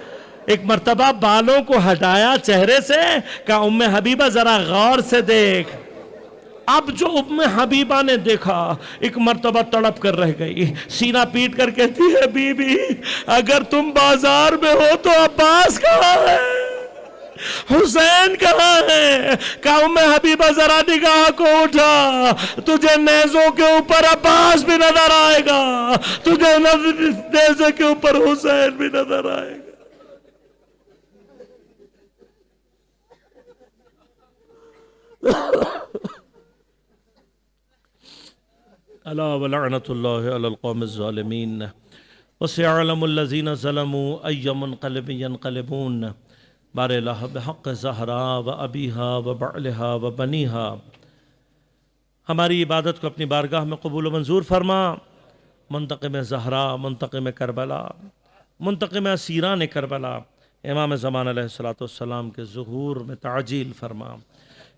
ایک مرتبہ بالوں کو ہٹایا چہرے سے, کہا ام حبیبہ ذرا غور سے دیکھ. اب جو ام حبیبہ نے دیکھا ایک مرتبہ تڑپ کر رہ گئی, سینہ پیٹ کر کہتی ہے بی بی اگر تم بازار میں ہو تو عباس کہاں ہے, حسین کہاں ہے؟ کہا ام حبیبہ ذرا نگاہ کو اٹھا, تجھے نیزوں کے اوپر عباس بھی نظر آئے گا, تجھے نیزے کے اوپر حسین بھی نظر آئے گا. الا ولعنت اللہ علی القوم الظالمین وسيعلم الذين ظلموا أي منقلب ينقلبون. بار الہ بحق زہرا و ابیہا و بعلہا و بنیہا. ہماری عبادت کو اپنی بارگاہ میں قبول و منظور فرما. منتقم زہرا, منتقم کربلا, منتقم اسیران کربلا, امام زمان علیہ السلام کے ظہور میں تعجیل فرما.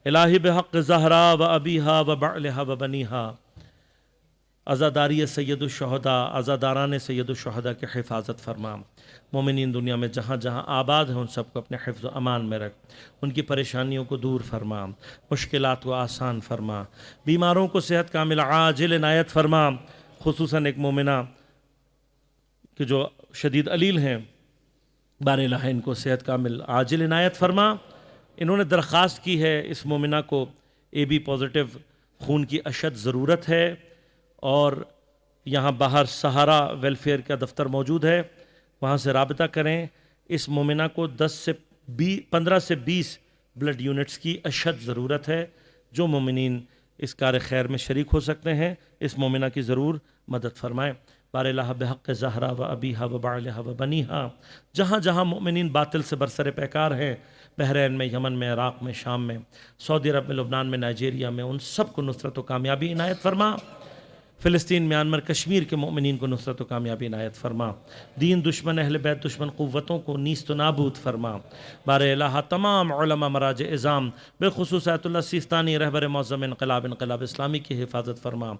الہی بحق زہرا و ابیہا و بعلہا و بنیہا. عزاداری سید الشہداء، عزاداران سید الشہداء کی حفاظت فرما، مومنین دنیا میں جہاں جہاں آباد ہیں ان سب کو اپنے حفظ و امان میں رکھ، ان کی پریشانیوں کو دور فرما، مشکلات کو آسان فرما، بیماروں کو صحت کامل عاجل عنایت فرما، خصوصاً ایک مومنہ کہ جو شدید علیل ہیں، بار الہ ان کو صحت کامل عاجل عنایت فرما۔ انہوں نے درخواست کی ہے، اس مومنہ کو اے بی پازیٹیو خون کی اشد ضرورت ہے، اور یہاں باہر سہارا ویلفیئر کا دفتر موجود ہے، وہاں سے رابطہ کریں۔ اس مومنہ کو 15 سے 20 بلڈ یونٹس کی اشد ضرورت ہے۔ جو مومنین اس کار خیر میں شریک ہو سکتے ہیں اس مومنہ کی ضرور مدد فرمائیں۔ بار الہ بحق زہرا و ابیہا و بعلہا و بنیہا، جہاں جہاں مومنین باطل سے برسر پیکار ہیں، بحرین میں، یمن میں، عراق میں، شام میں، سعودی عرب میں، لبنان میں، نائجیریا میں، ان سب کو نصرت و کامیابی عنایت فرما۔ فلسطین، میانمار، کشمیر کے مومنین کو نصرت و کامیابی عنایت فرما۔ دین دشمن، اہل بیت دشمن قوتوں کو نیست و نابود فرما۔ بار الہ تمام علماء مراجع اعظام بالخصوص آیت اللہ سیستانی رہبر معظم انقلاب اسلامی کی حفاظت فرما۔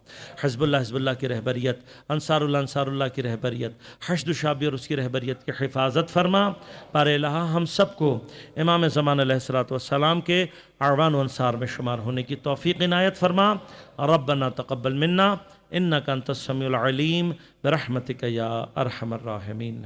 حزب اللہ کی رہبریت، انصار اللہ کی رہبریت، حشد الشعبی اور اس کی رہبریت کی حفاظت فرما۔ بار الہ ہم سب کو امام زمان علیہ السلام کے اعوان و انصار میں شمار ہونے کی توفیق عنایت فرما۔ ربنا تقبل منا انک انت السمیع العلیم برحمتک یا ارحم الراحمین۔